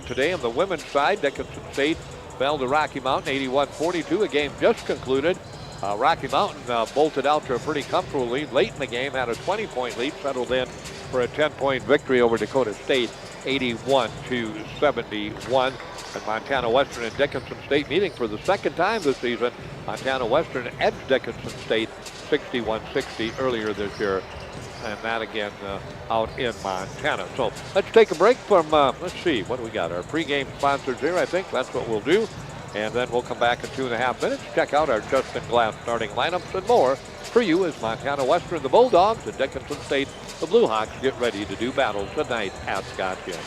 Today on the women's side, Dickinson State fell to Rocky Mountain 81-42. A game just concluded. Rocky Mountain bolted out to a pretty comfortable lead late in the game, had a 20-point lead, settled in for a 10-point victory over Dakota State, 81-71. And Montana Western and Dickinson State meeting for the second time this season. Montana Western edged Dickinson State 61-60 earlier this year. And that again out in Montana. So let's take a break from, let's see, what do we got? Our pregame sponsors here, I think. That's what we'll do. And then we'll come back in 2.5 minutes. Check out our Justin Glass starting lineups and more for you as Montana Western, the Bulldogs, and Dickinson State, the Blue Hawks, get ready to do battle tonight at Scott Gym.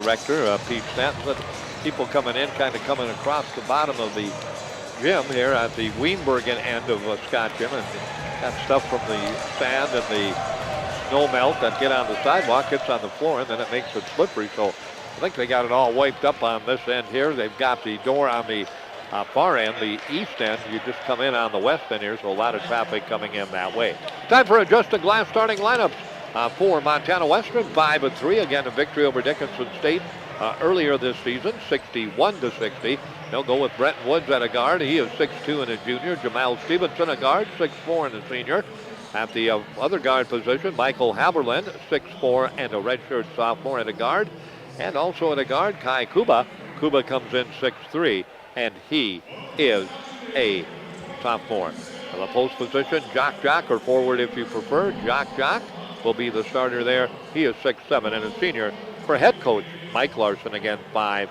Director Pete Stanton. People coming in, kind of coming across the bottom of the gym here at the Weenbergen end of Scott Gym, and that stuff from the sand and the snow melt that get on the sidewalk gets on the floor, and then it makes it slippery. So I think they got it all wiped up on this end here. They've got the door on the far end, the east end. You just come in on the west end here, so a lot of traffic coming in that way. Time for a Justin Glass starting lineup. For Montana Western, 5-3. Again, a victory over Dickinson State earlier this season, 61-60. They'll go with Brent Woods at a guard. He is 6'2" and a junior. Jamal Stevenson, a guard, 6'4" and a senior. At the other guard position, Michael Haberlin, 6'4" and a redshirt sophomore at a guard. And also at a guard, Kai Kuba. Kuba comes in 6'3", and he is a sophomore. On the post position, Jock, or forward if you prefer, Jock will be the starter there. He is 6'7" and a senior. For head coach Mike Larson, again 5-3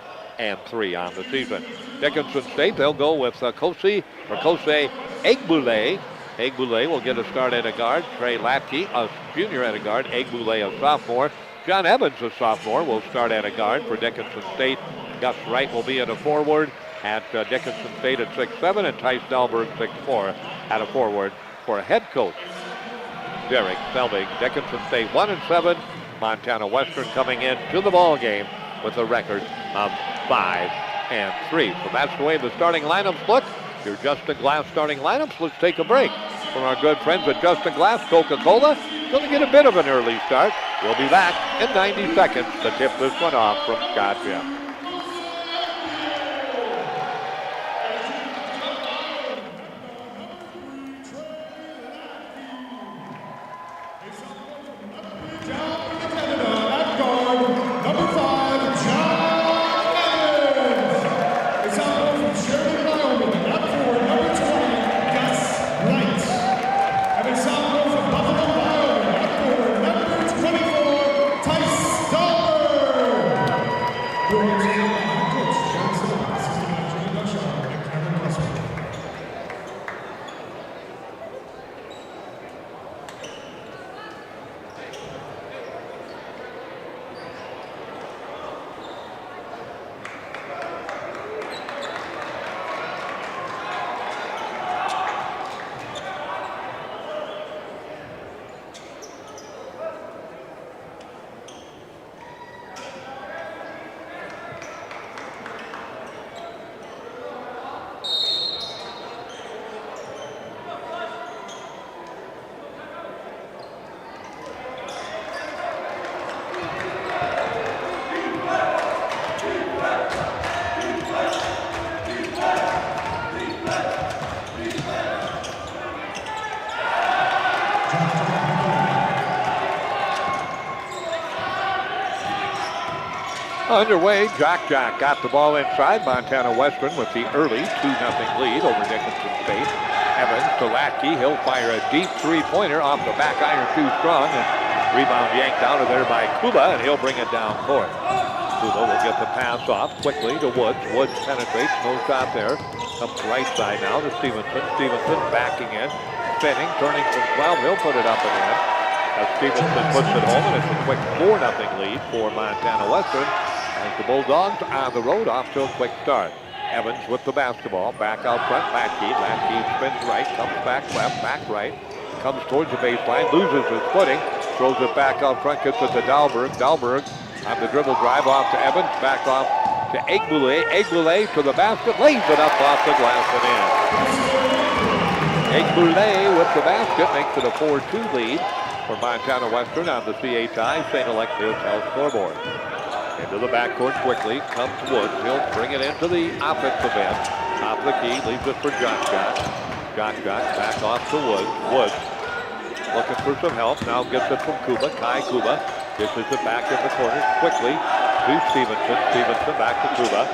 on the season. Dickinson State, they'll go with Kosei Egbule. Egbule will get a start at a guard. Trey Latke, a junior at a guard. Egbule, a sophomore. John Evans, a sophomore, will start at a guard for Dickinson State. Gus Wright will be at a forward. at Dickinson State at 6'7", and Tice Dahlberg 6'4" at a forward for a head coach. Derek Selvig. Dickinson State 1-7. Montana Western coming into the ball game with a record of 5-3. So that's the way the starting lineups look. Your Justin Glass starting lineups. Let's take a break from our good friends at Justin Glass Coca-Cola. Going to get a bit of an early start. We'll be back in 90 seconds to tip this one off from Scott Jim. Underway, Jock got the ball inside. Montana Western with the early 2-0 lead over Dickinson State. Evans to Latke. He'll fire a deep three-pointer off the back iron too strong. And rebound yanked out of there by Kuba, and he'll bring it down court. Kuba will get the pass off quickly to Woods. Woods penetrates, no shot there. Comes right side now to Stevenson. Stevenson backing in, spinning, turning from 12. He'll put it up and in. As Stevenson puts it home, and it's a quick 4-0 lead for Montana Western. As the Bulldogs on the road off to a quick start. Evans with the basketball, back out front, Latke. Latke spins right, comes back left, back right, comes towards the baseline, loses his footing, throws it back out front, gets it to Dahlberg. Dahlberg on the dribble drive off to Evans, back off to Egbule. Egbule to the basket, lays it up off the glass and in. Egbule with the basket makes it a 4-2 lead for Montana Western on the CHI St. Alexius Health scoreboard. Into the backcourt quickly, comes Woods. He'll bring it into the offensive end. Top of the key, leaves it for Jock. Jock back off to Woods. Woods looking for some help. Now gets it from Kuba. Kai Kuba dishes it back in the corner quickly to Stevenson. Stevenson back to Kuba.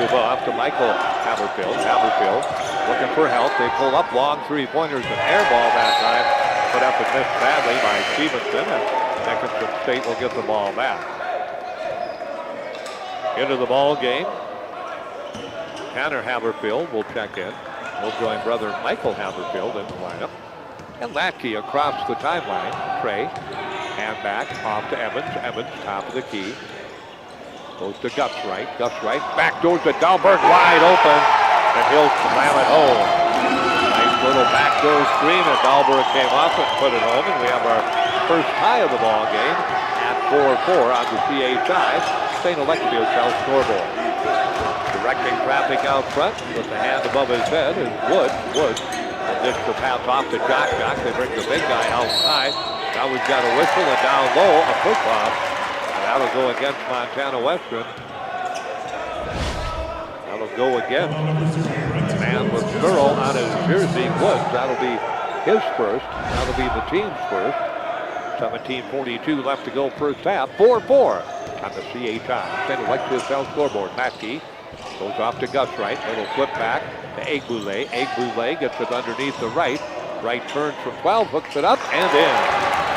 Kuba off to Michael Haverfield. Haverfield looking for help. They pull up long three-pointers, an air ball that time. Put up and missed badly by Stevenson. And Dickinson State will get the ball back. Into the ball game, Tanner Haverfield will check in. He'll join brother Michael Haverfield in the lineup. And Latke across the timeline. Trey, hand back, off to Evans. Evans, top of the key. Goes to Gus Wright. Gus Wright, backdoors to Dahlberg, wide open. And he'll slam it home. Nice little backdoor screen, and Dahlberg came off and put it home. And we have our first tie of the ball game at 4-4 on the CHI St. Alexius South scoreboard. Directing traffic out front with the hand above his head is Woods. Woods will dish the pass off to Jock. They bring the big guy outside. Now we've got a whistle, and down low, a foot-off. And that'll go against Montana Western. That'll go against the man with Earl on his jersey. Woods, that'll be his first. That'll be the team's first. 17:42 left to go first half. 4-4 on the CHI St. Alexius South scoreboard. Latke goes off to Gus Wright. Little flip back to Egbule. Egbule gets it underneath the right. Right turn from 12, hooks it up and in.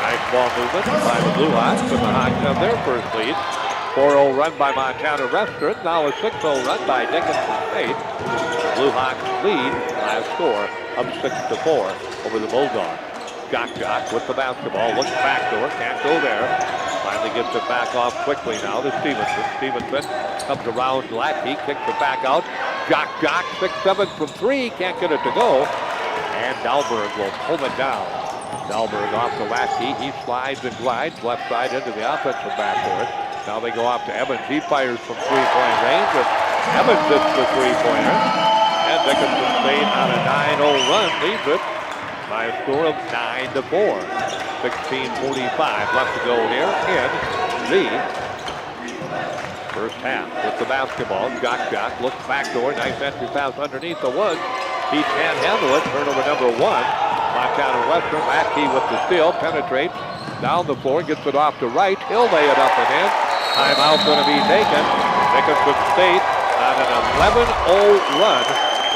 Nice ball movement by the Blue Hawks, and the Hawks have their first lead. 4-0 run by Montana Western. Now a 6-0 run by Dickinson State. The Blue Hawks lead by a score of 6-4 over the Bulldogs. Jock with the basketball, looks backdoor, can't go there. Finally gets it back off quickly now to Stevenson. Stevenson comes around Latke, kicks it back out Jock, 6-7 from 3. Can't get it to go. And Dahlberg will pull it down. Dahlberg off to Latke. He slides and glides left side into the offensive backcourt. Now they go off to Evans. He fires from three-point range. And Evans hits the three-pointer. And Dickinson State on a 9-0 run leads it by a score of 9-4. 16:45 left to go here in the first half. With the basketball, Jock looks backdoor. Nice entry pass underneath the Woods. He can't handle it. Turnover number 1. Montana Western. Latke with the steal. Penetrates down the floor. Gets it off to Wright. He'll lay it up and in. Timeout going to be taken. Dickinson State on an 11-0 run.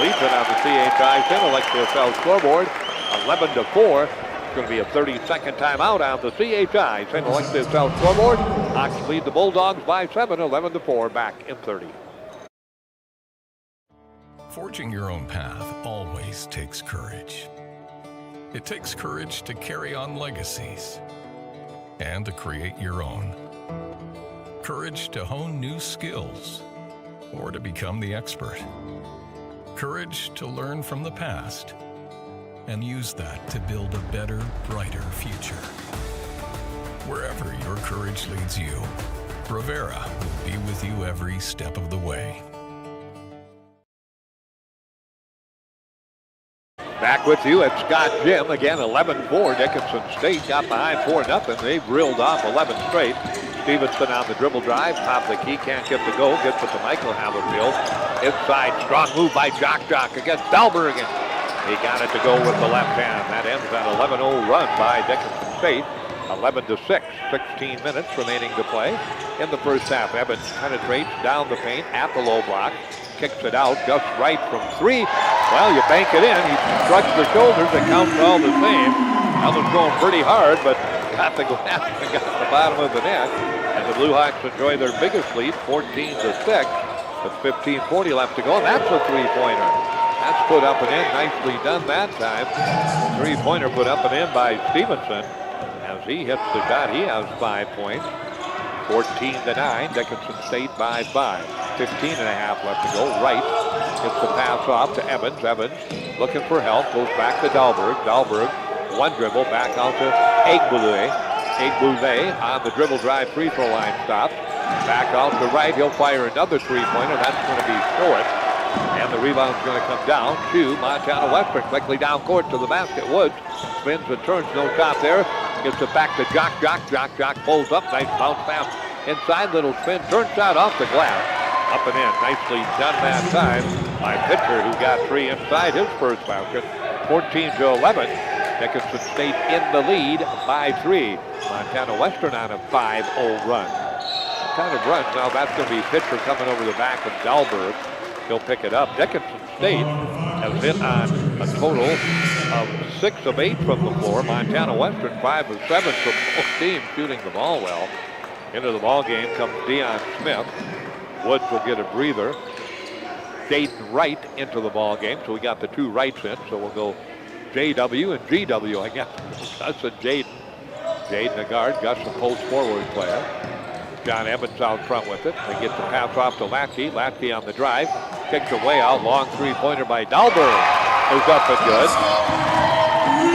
Leads it on the CHI St. Alexis scoreboard. 11-4. It's going to be a 30-second timeout on the CHI St. Alexis scoreboard. Hawks lead the Bulldogs by 7, 11-4, back in 30. Forging your own path always takes courage. It takes courage to carry on legacies and to create your own. Courage to hone new skills or to become the expert. Courage to learn from the past and use that to build a better, brighter future. Wherever your courage leads you, Rivera will be with you every step of the way. Back with you at Scott Gym. Again, 11-4. Dickinson State got behind 4-0. They've reeled off 11 straight. Stevenson on the dribble drive. Top of the key. Can't get the goal. Gets it to Michael Haverfield. Inside. Strong move by Jock against Dahlberg. He got it to go with the left hand. That ends an 11-0 run by Dickinson State. 11-6. 16 minutes remaining to play in the first half. Evans penetrates down the paint at the low block. Kicks it out just right from 3. Well, you bank it in. He shrugs the shoulders. It counts all the same. That was going pretty hard, but got the glass and got the bottom of the net. And the Blue Hawks enjoy their biggest lead, 14-6. With 15:40 left to go. And that's a three-pointer. That's put up and in. Nicely done that time. Three-pointer put up and in by Stevenson. As he hits the shot, he has 5 points. 14-9. Dickinson State by 5. 15.5 left to go. Wright gets the pass off to Evans. Evans looking for help. Goes back to Dahlberg. Dahlberg, one dribble. Back out to Egboulet. Egboulet on the dribble drive free throw line stops. Back out to Wright. He'll fire another three-pointer. That's going to be short. And the rebound's going to come down to Montana Western. Quickly down court to the basket. Woods spins and turns. No shot there. Gets it back to Jock. Jock pulls up. Nice bounce pass inside. Little spin. Turn shot off the glass. Up and in. Nicely done that time by Pitcher, who got 3 inside his first basket. 14-11. Dickinson State in the lead by 3. Montana Western on a 5-0 run. What kind of run? Now that's going to be Pitcher coming over the back of Dahlberg. He'll pick it up. Dickinson State has hit on a total of 6 of 8 from the floor. Montana Western 5 of 7 from both teams shooting the ball well. Into the ball game comes Deion Smith. Woods will get a breather. Jaden Wright into the ball game. So we got the 2 Wrights in. So we'll go JW and GW, I guess. Gus and Jaden. Jaden a guard. Gus a post forward player. John Evans out front with it. They get the pass off to Latke. Latke on the drive. Kicks away out. Long three-pointer by Dahlberg. Is up and good.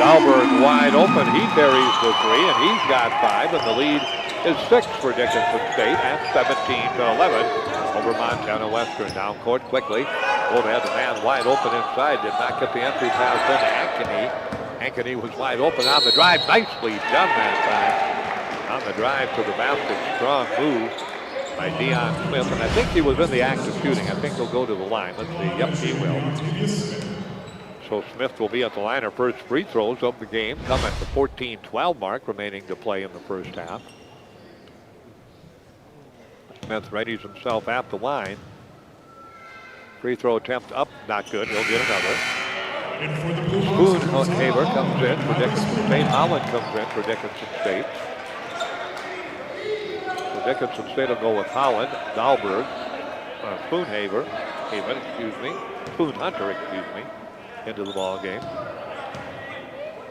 Dahlberg wide open. He buries the 3, and he's got 5. And the lead is 6 for Dickinson State at 17-11 over Montana Western. Down court quickly. Both had the man wide open inside. Did not get the entry pass into Ankeny. Ankeny was wide open on the drive. Nicely done that time. On the drive to the basket. Strong move by Deion Smith. And I think he was in the act of shooting. I think he'll go to the line. Let's see. Yep, he will. So Smith will be at the line. Our first free throws of the game come at the 14-12 mark remaining to play in the first half. Smith readies himself at the line. Free throw attempt up, not good. He'll get another. Spoonhaver comes in for Dickinson State. Holland comes in for Dickinson State. So Dickinson State will go with Holland, Dahlberg, Spoonhaver, Spoonhunter, into the ball game.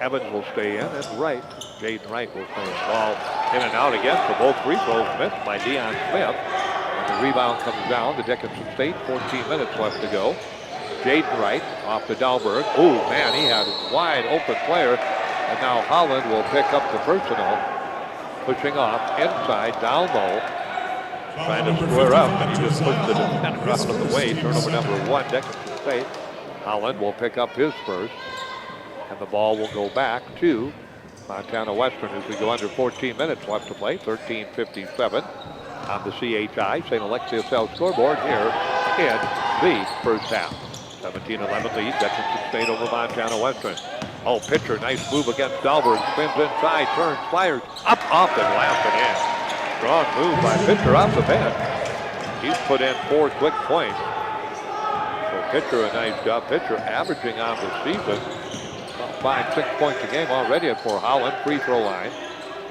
Evans will stay in, and Wright, Jaden Wright will play the ball in and out again for both free throws missed by Deion Smith. And the rebound comes down to Dickinson State. 14 minutes left to go. Jaden Wright off to Dahlberg. Oh, man, he had a wide open player. And now Holland will pick up the personal. Pushing off inside, down low. Trying to square up, and he just pushed the defender out of the way. Turnover number 1, Dickinson State. Holland will pick up his first. And the ball will go back to Montana Western as we go under 14 minutes left to play. 13:57 on the CHI St. Alexius South scoreboard here in the first half. 17-11 lead, Dickinson State over Montana Western. Oh, pitcher, nice move against Dahlberg. Spins inside, turns, fires, up, off, and laps it in. Strong move by pitcher off the bench. He's put in 4 quick points. So pitcher, a nice job. Pitcher averaging on the season about 5-6 points a game already for Holland. Free throw line.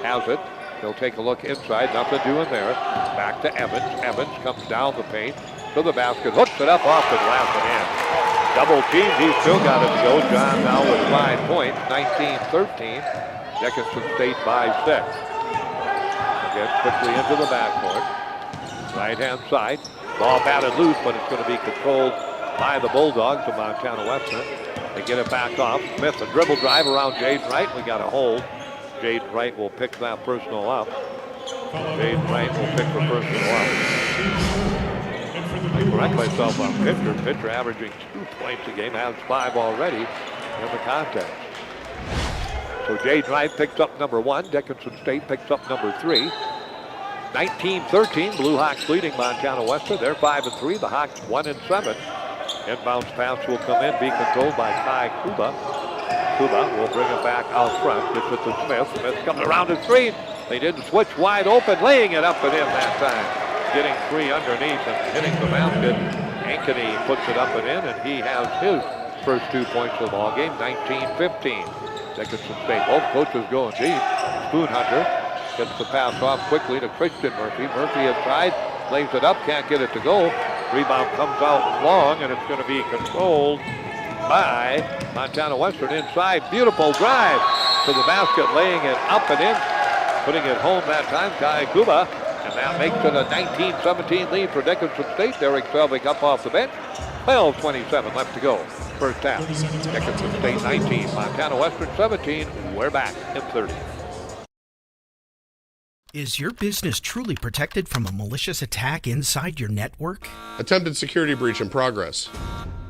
Has it. He'll take a look inside. Nothing doing there. Back to Evans. Evans comes down the paint to the basket. Hooks it up off and laps it in. Double team. He's still got it to go. John now with 5 points. 19-13. Dickinson State by 6. Gets quickly into the backcourt. Right-hand side. Ball batted loose, but it's going to be controlled by the Bulldogs of Montana Western. They get it back off. Smith, a dribble drive around Jaden Wright. We got a hold. Jaden Wright will pick that personal up. Jaden Wright will pick the personal up. I correct myself on pitcher. Pitcher averaging 2 points a game. Has 5 already in the contest. So Jaden Wright picks up number 1. Dickinson State picks up number 3. 19-13. Blue Hawks leading Montana Western. They're 5-3. The Hawks 1-7. Inbounds pass will come in, be controlled by Kai Kuba. Kuba will bring it back out front. Gets it to Smith. Smith comes around the screen. They didn't switch, wide open, laying it up and in that time. Getting 3 underneath and hitting the basket. Ankeny puts it up and in, and he has his first 2 points of the ball game. 19-15. Dickinson State. Both coaches going deep. Spoon Hunter gets the pass off quickly to Christian Murphy. Murphy inside, lays it up, can't get it to go. Rebound comes out long, and it's going to be controlled by Montana Western inside. Beautiful drive to the basket, laying it up and in. Putting it home that time, Kai Kuba. And that makes it a 19-17 lead for Dickinson State. Derek Selvig up off the bench. 12:27 left to go. First half. Dickinson State 19, Montana Western 17. We're back in 30. Is your business truly protected from a malicious attack inside your network? Attempted security breach in progress.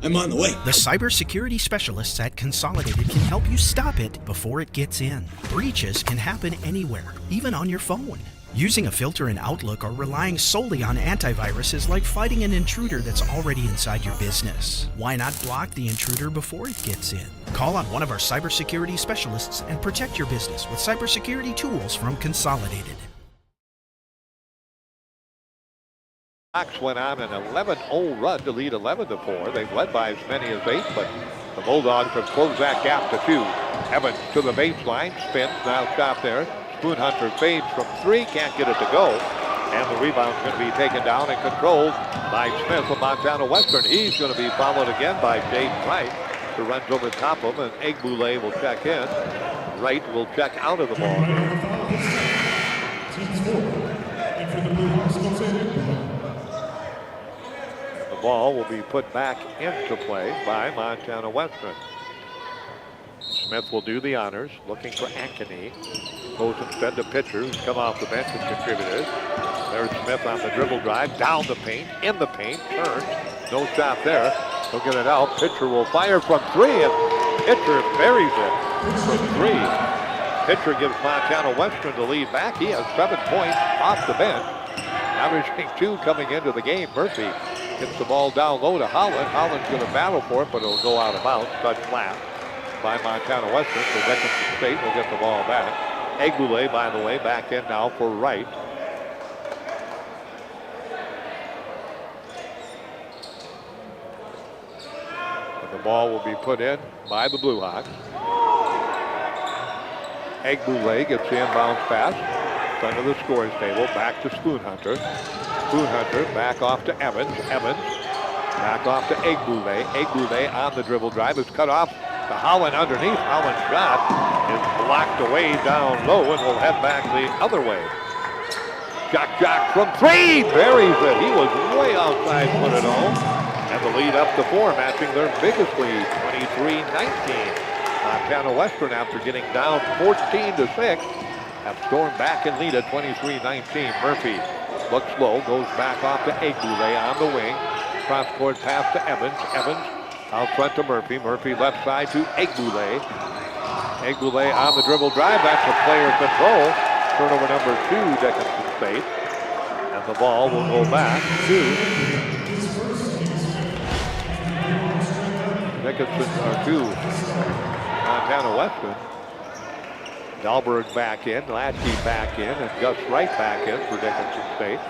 I'm on the way. The cybersecurity specialists at Consolidated can help you stop it before it gets in. Breaches can happen anywhere, even on your phone. Using a filter in Outlook or relying solely on antivirus is like fighting an intruder that's already inside your business. Why not block the intruder before it gets in? Call on one of our cybersecurity specialists and protect your business with cybersecurity tools from Consolidated. Hawks went on an 11-0 run to lead 11-4. They've led by as many as 8, but the Bulldogs have closed that gap to 2. Evans to the baseline, spins, now stopped there. Spoon Hunter fades from 3, can't get it to go. And the rebound's going to be taken down and controlled by Smith of Montana Western. He's going to be followed again by Jaden Wright, who runs over the top of him, and Egbule will check in. Wright will check out of the ball. The ball will be put back into play by Montana Western. Smith will do the honors, looking for Ankeny. Goes instead to pitcher, who's come off the bench and contributed. There's Smith on the dribble drive, down the paint, in the paint, turns. No shot there. He'll get it out. Pitcher will fire from 3, and pitcher buries it from 3. Pitcher gives Montana Western the lead back. He has 7 points off the bench. Averaging 2 coming into the game. Murphy gets the ball down low to Holland. Holland's going to battle for it, but it'll go out of bounds. Touch flat by Montana Western. So Dickinson State will get the ball back. Egbule, by the way, back in now for Wright. And the ball will be put in by the Blue Hawks. Egbule gets the inbounds pass. Front of the scorers table, back to Spoon Hunter. Spoon Hunter back off to Evans. Evans back off to Egbule. Egbule on the dribble drive is cut off to Holland underneath. Holland's shot is blocked away down low and will head back the other way. Jock from three. Buries it. He was way outside, put it home. And the lead up to 4, matching their biggest lead, 23-19. Montana Western, after getting down 14-6, have stormed back and lead at 23-19. Murphy looks low, goes back off to Egbule on the wing. Cross-court pass to Evans. Evans out front to Murphy. Murphy left side to Egbule. Egbule on the dribble drive. That's a player control. Turnover number 2, Dickinson State. And the ball will go back to Dickinson, or to Montana Western. Dahlberg back in, Latke back in, and Gus Wright back in for Dickinson State.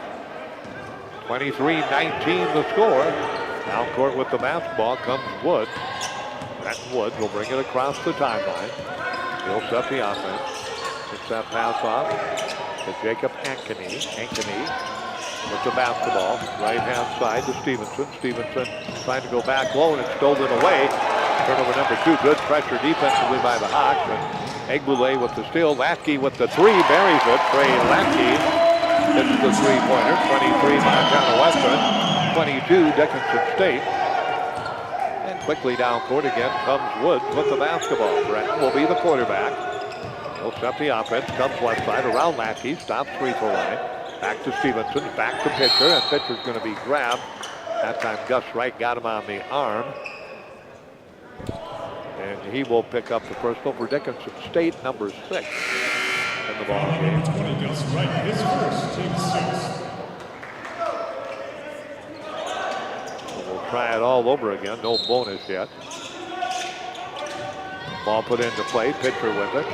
23-19 the score. Down court with the basketball comes Woods. Brenton Woods will bring it across the timeline. He'll set the offense. Gets that pass off to Jacob Ankeny. Ankeny with the basketball. Right-hand side to Stevenson. Stevenson trying to go back low, and it's stolen away. Turnover number 2. Good pressure defensively by the Hawks. And Egbule with the steal. Latke with the 3. Buries it. Trey Latke. This is the three-pointer. 23 Montana Western. 22 Dickinson State. And quickly down court again comes Woods with the basketball. Brenton will be the quarterback. He'll set the offense. Comes left side around Latke. Stops free-throw line. Back to Stevenson. Back to Pitcher. And Pitcher's going to be grabbed. That time Gus Wright got him on the arm. And he will pick up the personal for Dickinson State, number 6 in the ball game. 20 Gus Wright, his first, team 6. So we'll try it all over again. No bonus yet. Ball put into play. Pitcher with it.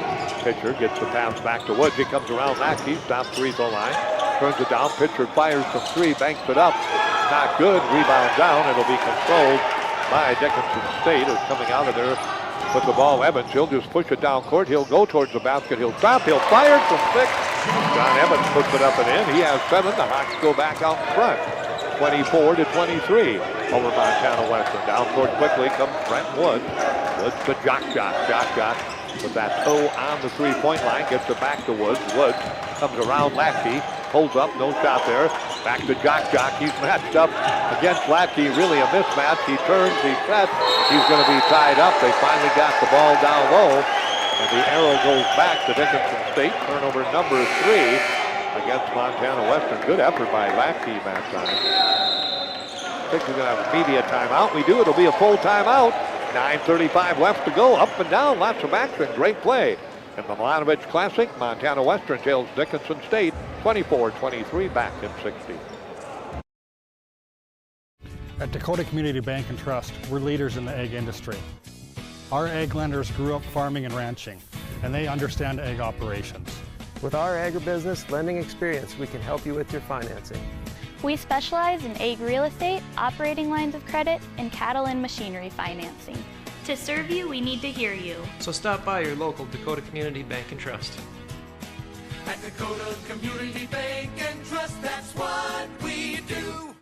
Pitcher gets the pass back to Woods. He comes around Latke. Stops free-throw line. Turns it down. Pitcher fires from 3. Banks it up. Not good. Rebound down. It'll be controlled by Dickinson State, is coming out of there with the ball. Evans, he'll just push it down court. He'll go towards the basket. He'll stop. He'll fire from 6. John Evans puts it up and in. He has 7. The Hawks go back out in front. 24-23 over Montana Western. Down court quickly comes Brent Woods. Woods to Jock with that toe on the three-point line. Gets it back to Woods. Woods comes around Latke. Holds up. No shot there. Back to Jock. He's matched up against Latke. Really a mismatch. He turns. He sets. He's going to be tied up. They finally got the ball down low. And the arrow goes back to Dickinson State. Turnover number 3 against Montana Western. Good effort by Latke that time. I think we're going to have a media timeout. We do. It'll be a full timeout. 9:35 left to go. Up and down. Lots of action. Great play. In the Milanovich Classic, Montana Western tails Dickinson State 24-23 back in 60. At Dakota Community Bank and Trust, we're leaders in the egg industry. Our egg lenders grew up farming and ranching, and they understand egg operations. With our agribusiness lending experience, we can help you with your financing. We specialize in egg real estate, operating lines of credit, and cattle and machinery financing. To serve you, we need to hear you. So stop by your local Dakota Community Bank and Trust. At Dakota Community Bank and Trust, that's what we do.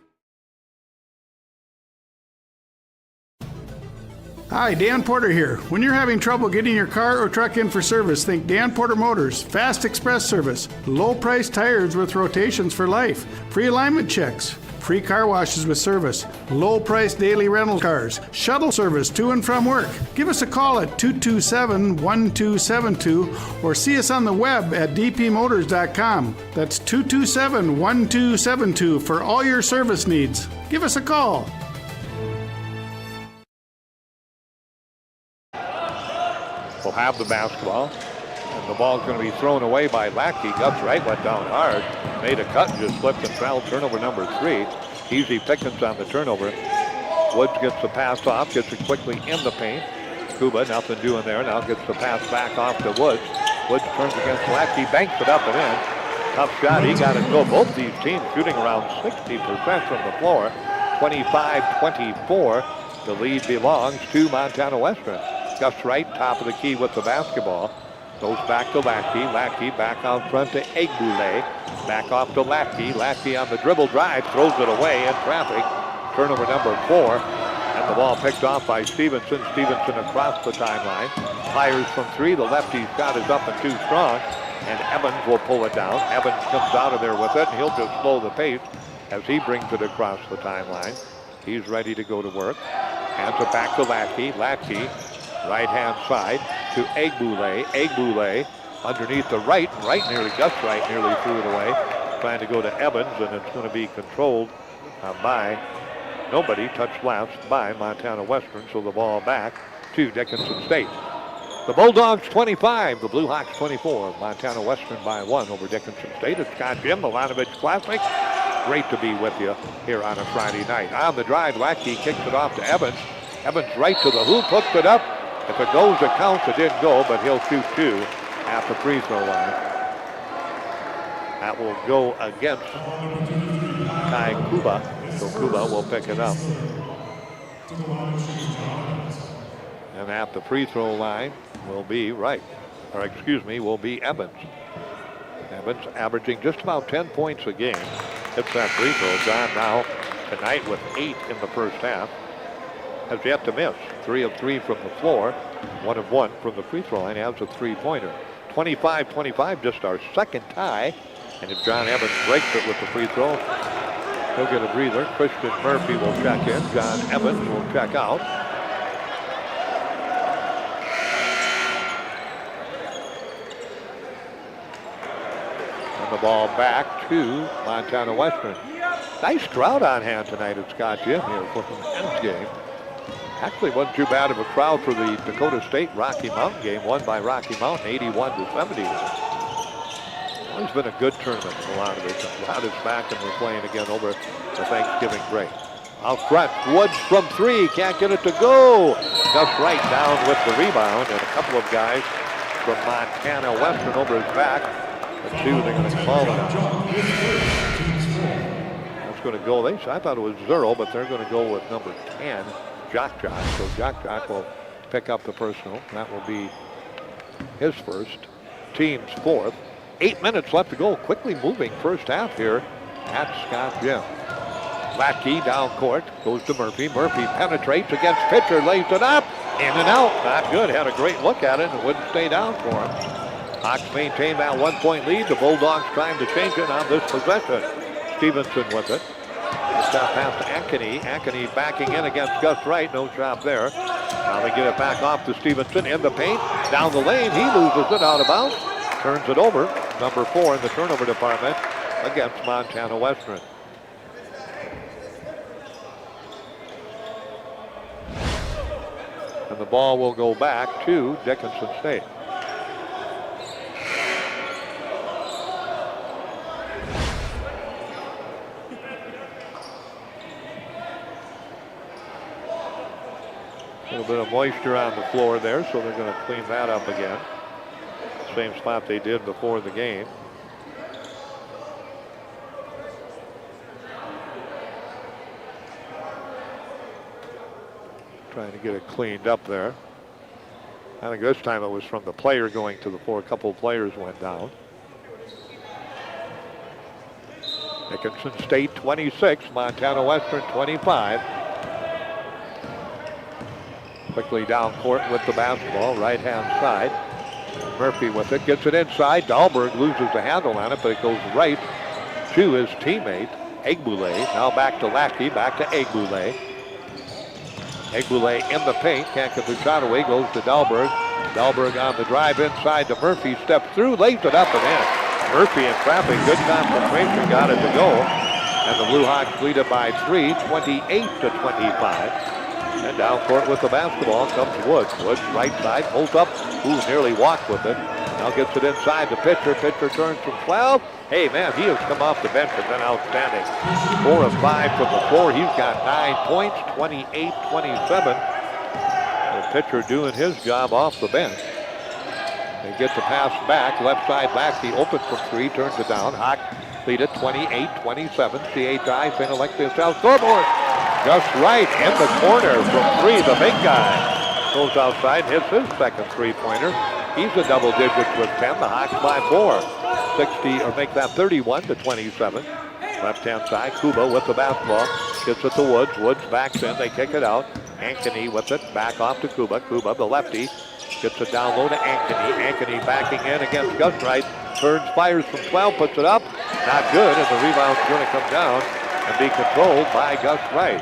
Hi, Dan Porter here. When you're having trouble getting your car or truck in for service, think Dan Porter Motors. Fast express service, low price tires with rotations for life, free alignment checks, free car washes with service, low price daily rental cars, shuttle service to and from work. Give us a call at 227-1272 or see us on the web at dpmotors.com. That's 227-1272 for all your service needs. Give us a call. Will have the basketball, and the ball's going to be thrown away by Latke. Gus Wright went down hard, made a cut, and just slipped and fell. Turnover number 3. Easy pickings on the turnover. Woods gets the pass off, gets it quickly in the paint. Kuba, nothing doing there. Now gets the pass back off to Woods. Woods turns against Latke, banks it up and in. Tough shot. He got it go. Both these teams shooting around 60% from the floor. 25-24. The lead belongs to Montana Western. Gus Wright, top of the key with the basketball. Goes back to Latke. Latke back out front to Egbule. Back off to Latke. Latke on the dribble drive. Throws it away in traffic. Turnover number 4. And the ball picked off by Stevenson. Stevenson across the timeline. Fires from 3. The lefty shot is up and too strong. And Evans will pull it down. Evans comes out of there with it, and he'll just slow the pace as he brings it across the timeline. He's ready to go to work. Hands it back to Latke. Latke, right-hand side to Egbule. Egbule underneath the right nearly, Gus Wright nearly threw it away. Trying to go to Evans, and it's going to be controlled by nobody, touched last by Montana Western, so the ball back to Dickinson State. The Bulldogs 25, the Blue Hawks 24. Montana Western by 1 over Dickinson State. It's Scott Jim, Milanovic Classic. Great to be with you here on a Friday night. On the drive, Latke kicks it off to Evans. Evans right to the hoop, hooks it up. If it goes, it counts. It didn't go, but he'll shoot 2 at the free throw line. That will go against Kai Kuba, so Kuba will pick it up. And at the free throw line will be will be Evans. Evans averaging just about 10 points a game. Hits that free throw. John now tonight with 8 in the first half. Has yet to miss. 3 of 3 from the floor. 1 of 1 from the free throw line. Has a 3-pointer. 25-25, just our second tie. And if John Evans breaks it with the free throw, he'll get a breather. Christian Murphy will check in. John Evans will check out. And the ball back to Montana Western. Nice crowd on hand tonight at Scott Gym here for the men's game. Actually wasn't too bad of a crowd for the Dakota State Rocky Mountain game, won by Rocky Mountain 81-70. It's been a good tournament for a lot of it. A lot is back, and we're playing again over the Thanksgiving break. Out front, Woods from 3, can't get it to go. Gus Wright down with the rebound, and a couple of guys from Montana Western over his back. Let's see who they're going to call it on. That's going to go, I thought it was Zero, but they're going to go with number 10, Jock. So Jock will pick up the personal. That will be his first, team's 4th. 8 minutes left to go. Quickly moving first half here at Scott Gym. Latke down court, goes to Murphy. Murphy penetrates against Pitcher, lays it up, in and out. Not good. Had a great look at it and wouldn't stay down for him. Hawks maintain that 1-point lead. The Bulldogs trying to change it on this possession. Stevenson with it. Stop pass to Ankeny. Ankeny backing in against Gus Wright. No job there. Now they get it back off to Stevenson in the paint. Down the lane. He loses it out of bounds. Turns it over. Number 4 in the turnover department against Montana Western. And the ball will go back to Dickinson State. A little bit of moisture on the floor there, so they're going to clean that up again. Same spot they did before the game. Trying to get it cleaned up there. I think this time it was from the player going to the floor. A couple of players went down. Dickinson State 26, Montana Western 25. Quickly down court with the basketball, right-hand side. Murphy with it, gets it inside. Dahlberg loses the handle on it, but it goes right to his teammate, Egbule. Now back to Latke, back to Egbule. Egbule in the paint, can't get the shot away, goes to Dahlberg. Dahlberg on the drive inside to Murphy, steps through, lays it up and in. Murphy in traffic, good concentration, got it to go. And the Blue Hawks lead it by 3, 28-25. And down court with the basketball comes Woods. Woods right side, pulls up. Ooh, nearly walked with it. Now gets it inside the Pitcher. Pitcher turns from 12. Hey, man, he has come off the bench and been outstanding. 4 of 5 from the floor. He's got 9 points, 28-27. The Pitcher doing his job off the bench. They get the pass back, left side back. He opens from 3, turns it down. Hawks lead it 28-27. CHI St. Alexius South scoreboard. Gus Wright in the corner from 3, the big guy. Goes outside, hits his second 3-pointer. He's a double digits with 10. The Hawks by 4. 60, or make that 31-27. Left-hand side, Kuba with the basketball. Gets it to Woods. Woods backs in, they kick it out. Ankeny with it, back off to Kuba. Kuba, the lefty, gets it down low to Ankeny. Ankeny backing in against Gus Wright. turns, fires from 12, puts it up. Not good, and the rebound's going to come down and be controlled by Gus Wright.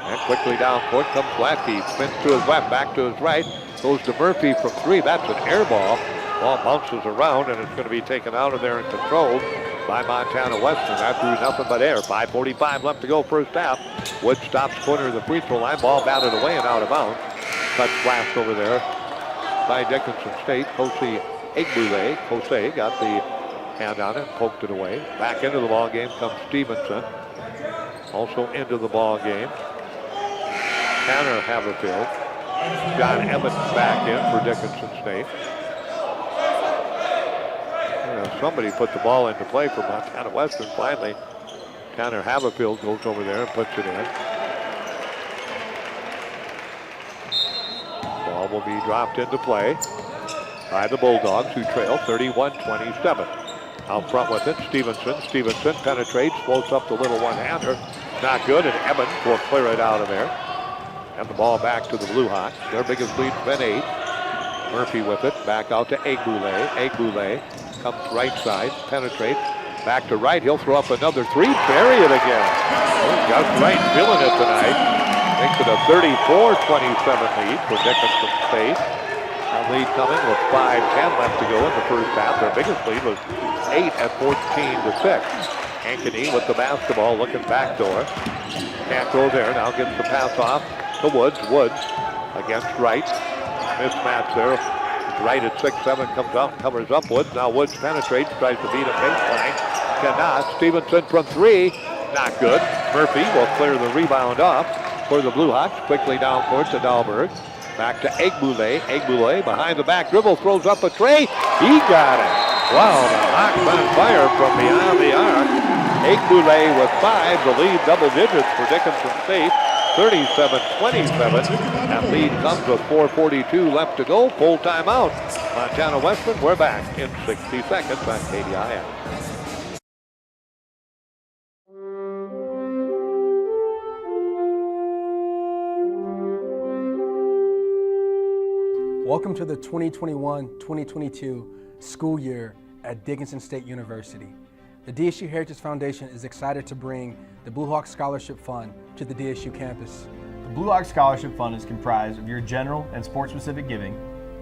And quickly down court comes Blackheath. Spins to his left, back to his right. Goes to Murphy from 3. That's an air ball. Ball bounces around, and it's going to be taken out of there and controlled by Montana Western. That threw nothing but air. 5:45 left to go first half. Wood stops corner of the free throw line. Ball batted away and out of bounds. Touch blast over there by Dickinson State. Kosei got the hand on it, poked it away. Back into the ball game comes Stevenson. Also into the ball game, Tanner Haverfield. John Evans back in for Dickinson State. Somebody put the ball into play for Montana Western finally. Tanner Haverfield goes over there and puts it in. Ball will be dropped into play by the Bulldogs, who trail 31-27. Out front with it, Stevenson. Stevenson penetrates, floats up the little one-hander. Not good, and Evans will clear it out of there. And the ball back to the Blue Hawks. Their biggest lead's been 8. Murphy with it, back out to Egbule. Egbule comes right side, penetrates, back to right. He'll throw up another 3, bury it again. Gus Wright feeling it tonight. Makes it a 34-27 lead for Dickinson State. That lead coming with 5:10 left to go in the first half. Their biggest lead was 8 at 14-6. Ankeny with the basketball, looking backdoor. Can't go there. Now gets the pass off to Woods. Woods against Wright. Mismatch there. Wright at 6'7", comes out and covers up Woods. Now Woods penetrates, tries to beat a baseline. Cannot. Stevenson from 3. Not good. Murphy will clear the rebound off for the Blue Hawks. Quickly down court to Dahlberg. Back to Egbule. Egbule behind the back dribble, throws up a tray. He got it. Wow, the Hawks on fire from beyond the arc. Egbule with 5, the lead double digits for Dickinson State. 37-27. That lead comes with 4:42 left to go. Full timeout. Montana Western, we're back in 60 seconds on KDIF. Welcome to the 2021-2022 school year at Dickinson State University. The DSU Heritage Foundation is excited to bring the Blue Hawk Scholarship Fund to the DSU campus. The Blue Hawk Scholarship Fund is comprised of your general and sport-specific giving,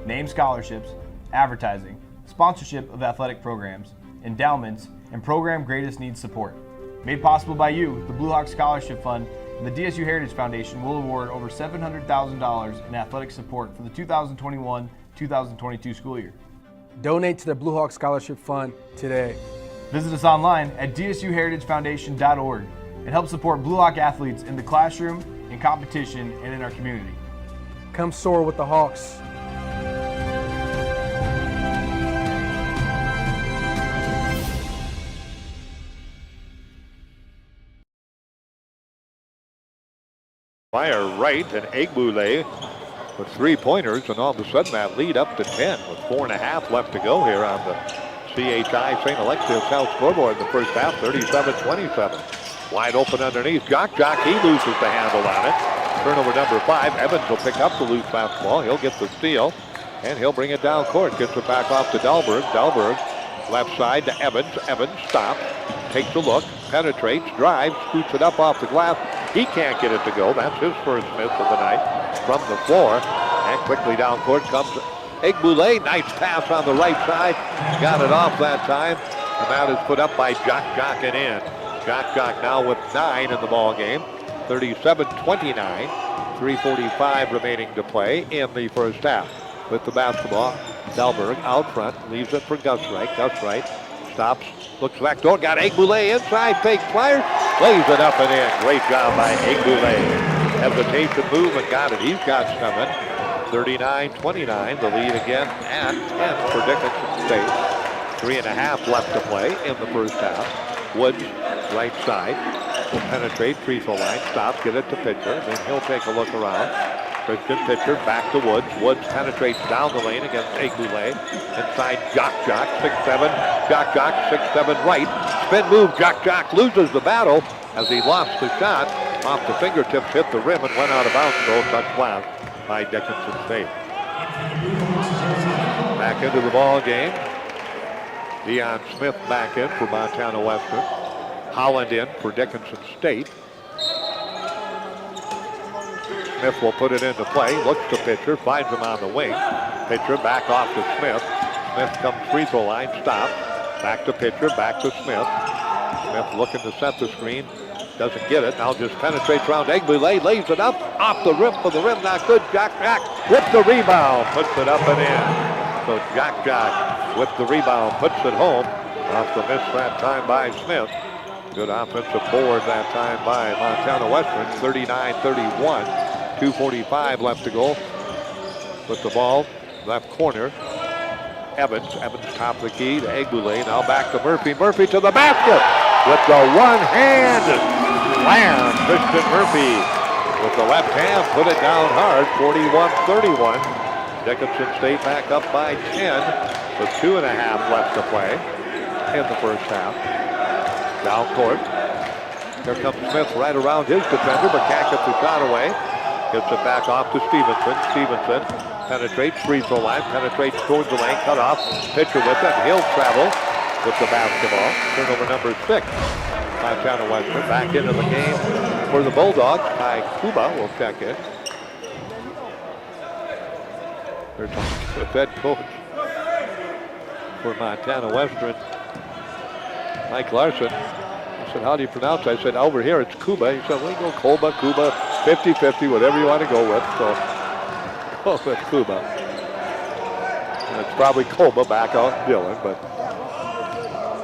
named scholarships, advertising, sponsorship of athletic programs, endowments, and program greatest needs support. Made possible by you, the Blue Hawk Scholarship Fund and the DSU Heritage Foundation will award over $700,000 in athletic support for the 2021-2022 school year. Donate to the Blue Hawk Scholarship Fund today. Visit us online at dsuheritagefoundation.org and help support Blue Hawk athletes in the classroom, in competition, and in our community. Come soar with the Hawks. Fire right and Egbule with 3-pointers, and all of a sudden that lead up to 10 with 4.5 left to go here on the CHI St. Alexius Health scoreboard in the first half, 37-27. Wide open underneath. Jock, he loses the handle on it. Turnover number 5. Evans will pick up the loose basketball. He'll get the steal, and he'll bring it down court. Gets it back off to Dahlberg. Dahlberg left side to Evans. Evans stops, takes a look, penetrates, drives, scoots it up off the glass. He can't get it to go. That's his first miss of the night from the floor. And quickly down court comes Egbule. Nice pass on the right side. Got it off that time. And that is put up by Jock and in. Jock now with 9 in the ball game. 37-29. 3:45 remaining to play in the first half. With the basketball, Dahlberg out front. Leaves it for Gus Wright. Gus Wright stops. Looks back door. Got Egbule inside. Fake fires. Lays it up and in. Great job by Egbule. Hesitation move and got it. He's got 7. 39-29. The lead again at 10 for Dickinson State. 3.5 left to play in the first half. Woods, right side, will penetrate, free throw line, stops, get it to Pitcher, then he'll take a look around. Christian Pitcher back to Woods. Woods penetrates down the lane against Egbule. Inside Jock, 6'7". Jock, 6'7" right. Spin move, Jock loses the battle as he lost the shot. Off the fingertips, hit the rim and went out of bounds. So touch blast by Dickinson State. Back back into the ball game. Deion Smith back in for Montana Western. Holland in for Dickinson State. Smith will put it into play. Looks to pitcher, finds him on the wing. Pitcher back off to Smith. Smith comes free throw line, stop. Back to pitcher, back to Smith. Smith looking to set the screen. Doesn't get it. Now just penetrates around Egbule, lays it up. Off the rim for the rim. Not good. Jack with the rebound. Puts it up and in. So Jack with the rebound. Puts it home. Off the miss that time by Smith. Good offensive board that time by Montana Western. 39-31. 2:45 left to go. With the ball. Left corner. Evans top of the key to Egbule. Now back to Murphy. Murphy to the basket. With the one hand slam. Christian Murphy with the left hand put it down hard. 41-31. Dickinson State back up by 10 with 2.5 left to play in the first half. Down court. Here comes Smith right around his defender, but can't get the shot away. Gets it back off to Stevenson. Stevenson penetrates, free throw line, penetrates towards the lane, cut off. Pitcher with it. He'll travel with the basketball. Turnover number 6. Montana Western back into the game for the Bulldogs. Kai Kuba will check in. They're talking to the head coach for Montana Western, Mike Larson. I said, how do you pronounce it? I said, over here it's Kuba. He said, we go Kuba, 50-50, whatever you want to go with. So, go with Kuba. And it's probably Kuba back on Dillon, but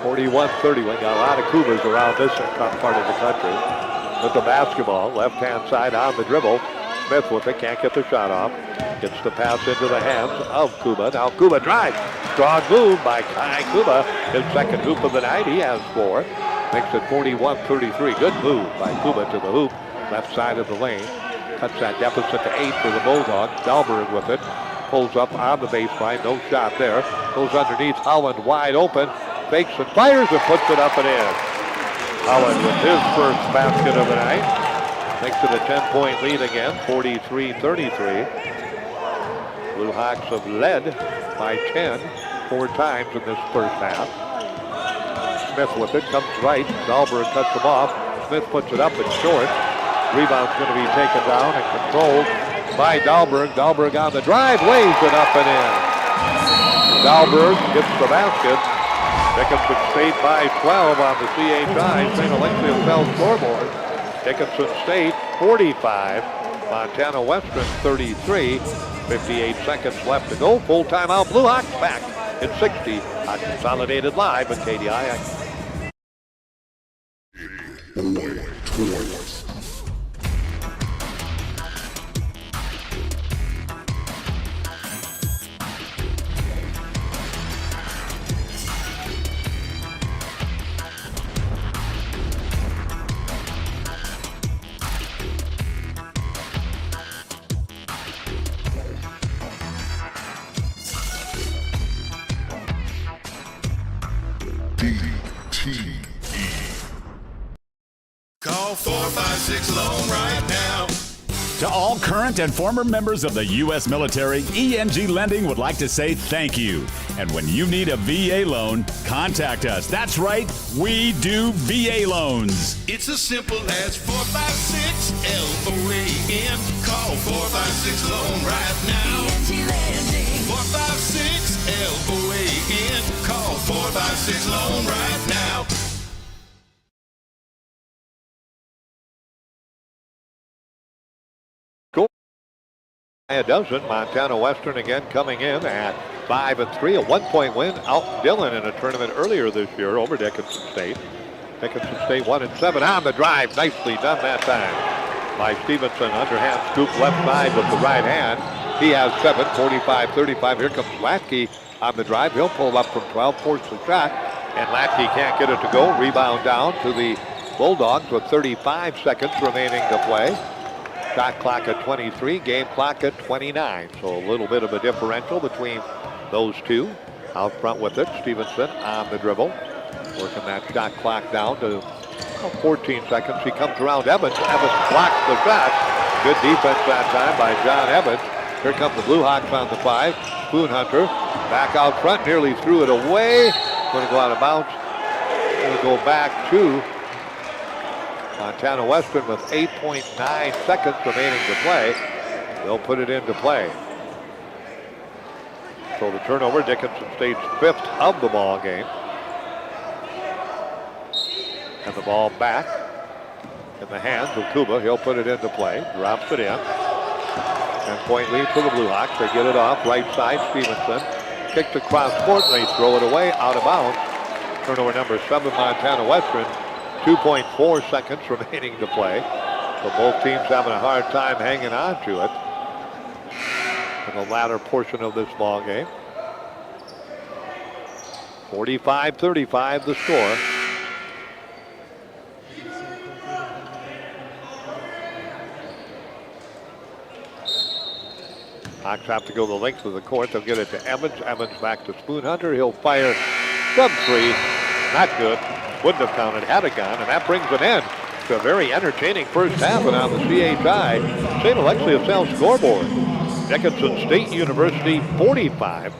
41-31. Got a lot of Kubas around this part of the country. With the basketball, left-hand side on the dribble. Smith with it, can't get the shot off. Gets the pass into the hands of Kuba. Now Kuba drives. Strong move by Kai Kuba. His second hoop of the night. He has 4. Makes it 41-33. Good move by Kuba to the hoop. Left side of the lane. Cuts that deficit to 8 for the Bulldogs. Dahlberg with it. Pulls up on the baseline. No shot there. Goes underneath. Holland wide open. Fakes and fires and puts it up and in. Holland with his first basket of the night. Makes it a 10-point lead again, 43-33. Blue Hawks have led by 10 4 times in this first half. Smith with it, comes right. Dahlberg cuts him off. Smith puts it up and short. Rebound's going to be taken down and controlled by Dahlberg. Dahlberg on the drive, lays it up and in. Dahlberg gets the basket. Dickinson State by 12 on the CHI St. Alexius Bell scoreboard. Dickinson State 45, Montana Western 33, 58 seconds left to go. Full timeout. Blue Hawks back in 60 on Consolidated Live at KDIX. Call 456-LOAN right now. To all current and former members of the U.S. military, ENG Lending would like to say thank you. And when you need a VA loan, contact us. That's right, we do VA loans. It's as simple as 456-LOAN. Call 456-LOAN right now. ENG Lending. 456-LOAN. Call 456-LOAN right now. A dozen. Montana Western again coming in at 5-3, a 1-point win out Dillon in a tournament earlier this year over Dickinson State. Dickinson State 1-7 on the drive. Nicely done that time by Stevenson. Underhand scoop left side with the right hand. He has 7, 45-35. Here comes Latke on the drive. He'll pull up from 12, force the shot, and Latke can't get it to go. Rebound down to the Bulldogs with 35 seconds remaining to play. Shot clock at 23, game clock at 29. So a little bit of a differential between those two. Out front with it, Stevenson on the dribble. Working that shot clock down to 14 seconds. He comes around Evans. Evans blocks the shot. Good defense that time by John Evans. Here come the Blue Hawks on the 5. Spoon Hunter back out front, nearly threw it away. Going to go out of bounds. Going to go back to Montana Western with 8.9 seconds remaining to play. They'll put it into play. So the turnover, Dickinson State's 5th of the ball game. And the ball back in the hands of Kuba. He'll put it into play, drops it in. 10-point lead for the Blue Hawks. They get it off, right side, Stevenson. Kicked across court, and they throw it away, out of bounds. Turnover number 7, Montana Western. 2.4 seconds remaining to play. So both teams having a hard time hanging on to it in the latter portion of this ball game. 45-35 the score. Hawks have to go the length of the court. They'll get it to Evans. Evans back to Spoon Hunter. He'll fire sub 3. Not good. Wouldn't have counted had it gone. And that brings an end to a very entertaining first half. And on the CHI St. Alexius South scoreboard, Dickinson State University 45,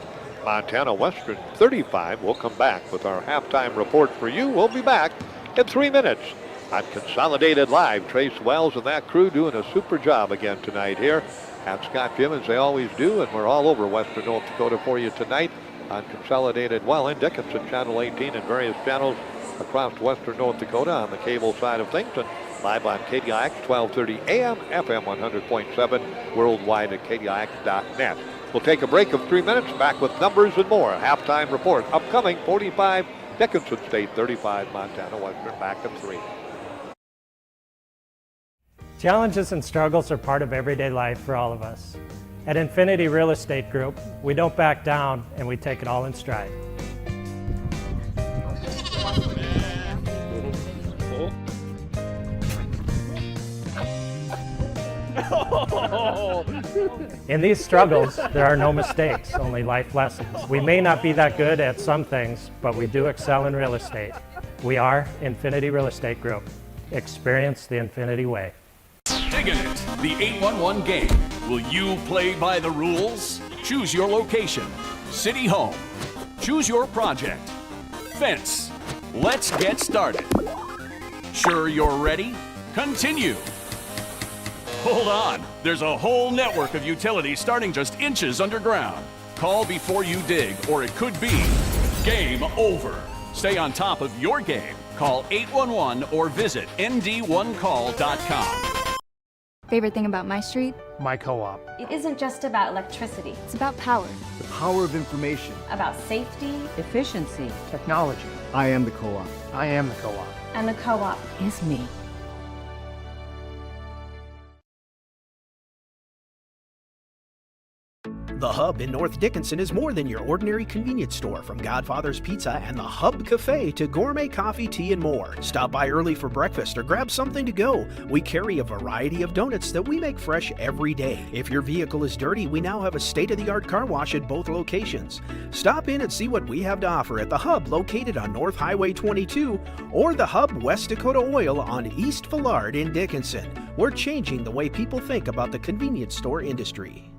Montana Western 35. We'll come back with our halftime report for you. We'll be back in 3 minutes on Consolidated Live. Trace Wells and that crew doing a super job again tonight here at Scott Gym, as they always do, and we're all over Western North Dakota for you tonight on Consolidated, well, in Dickinson, Channel 18, and various channels across Western North Dakota on the cable side of things, and live on KDIX 1230 AM, FM 100.7, worldwide at KDIX.net. We'll take a break of 3 minutes, back with numbers and more. Halftime report upcoming, 45 Dickinson State, 35 Montana Western, back at 3. Challenges and struggles are part of everyday life for all of us. At Infinity Real Estate Group, we don't back down and we take it all in stride. In these struggles, there are no mistakes, only life lessons. We may not be that good at some things, but we do excel in real estate. We are Infinity Real Estate Group. Experience the Infinity way. Digging it, the 811 game. Will you play by the rules? Choose your location. City home. Choose your project. Fence. Let's get started. Sure you're ready? Continue. Hold on. There's a whole network of utilities starting just inches underground. Call before you dig, or it could be game over. Stay on top of your game. Call 811 or visit nd1call.com. Favorite thing about my street? My co-op. It isn't just about electricity. It's about power. The power of information. About safety. Efficiency. Technology. I am the co-op. I am the co-op. And the co-op is me. The Hub in North Dickinson is more than your ordinary convenience store. From Godfather's Pizza and the Hub Cafe to gourmet coffee, tea, and more. Stop by early for breakfast or grab something to go. We carry a variety of donuts that we make fresh every day. If your vehicle is dirty, we now have a state-of-the-art car wash at both locations. Stop in and see what we have to offer at the Hub located on North Highway 22 or the Hub West Dakota Oil on East Villard in Dickinson. We're changing the way people think about the convenience store industry.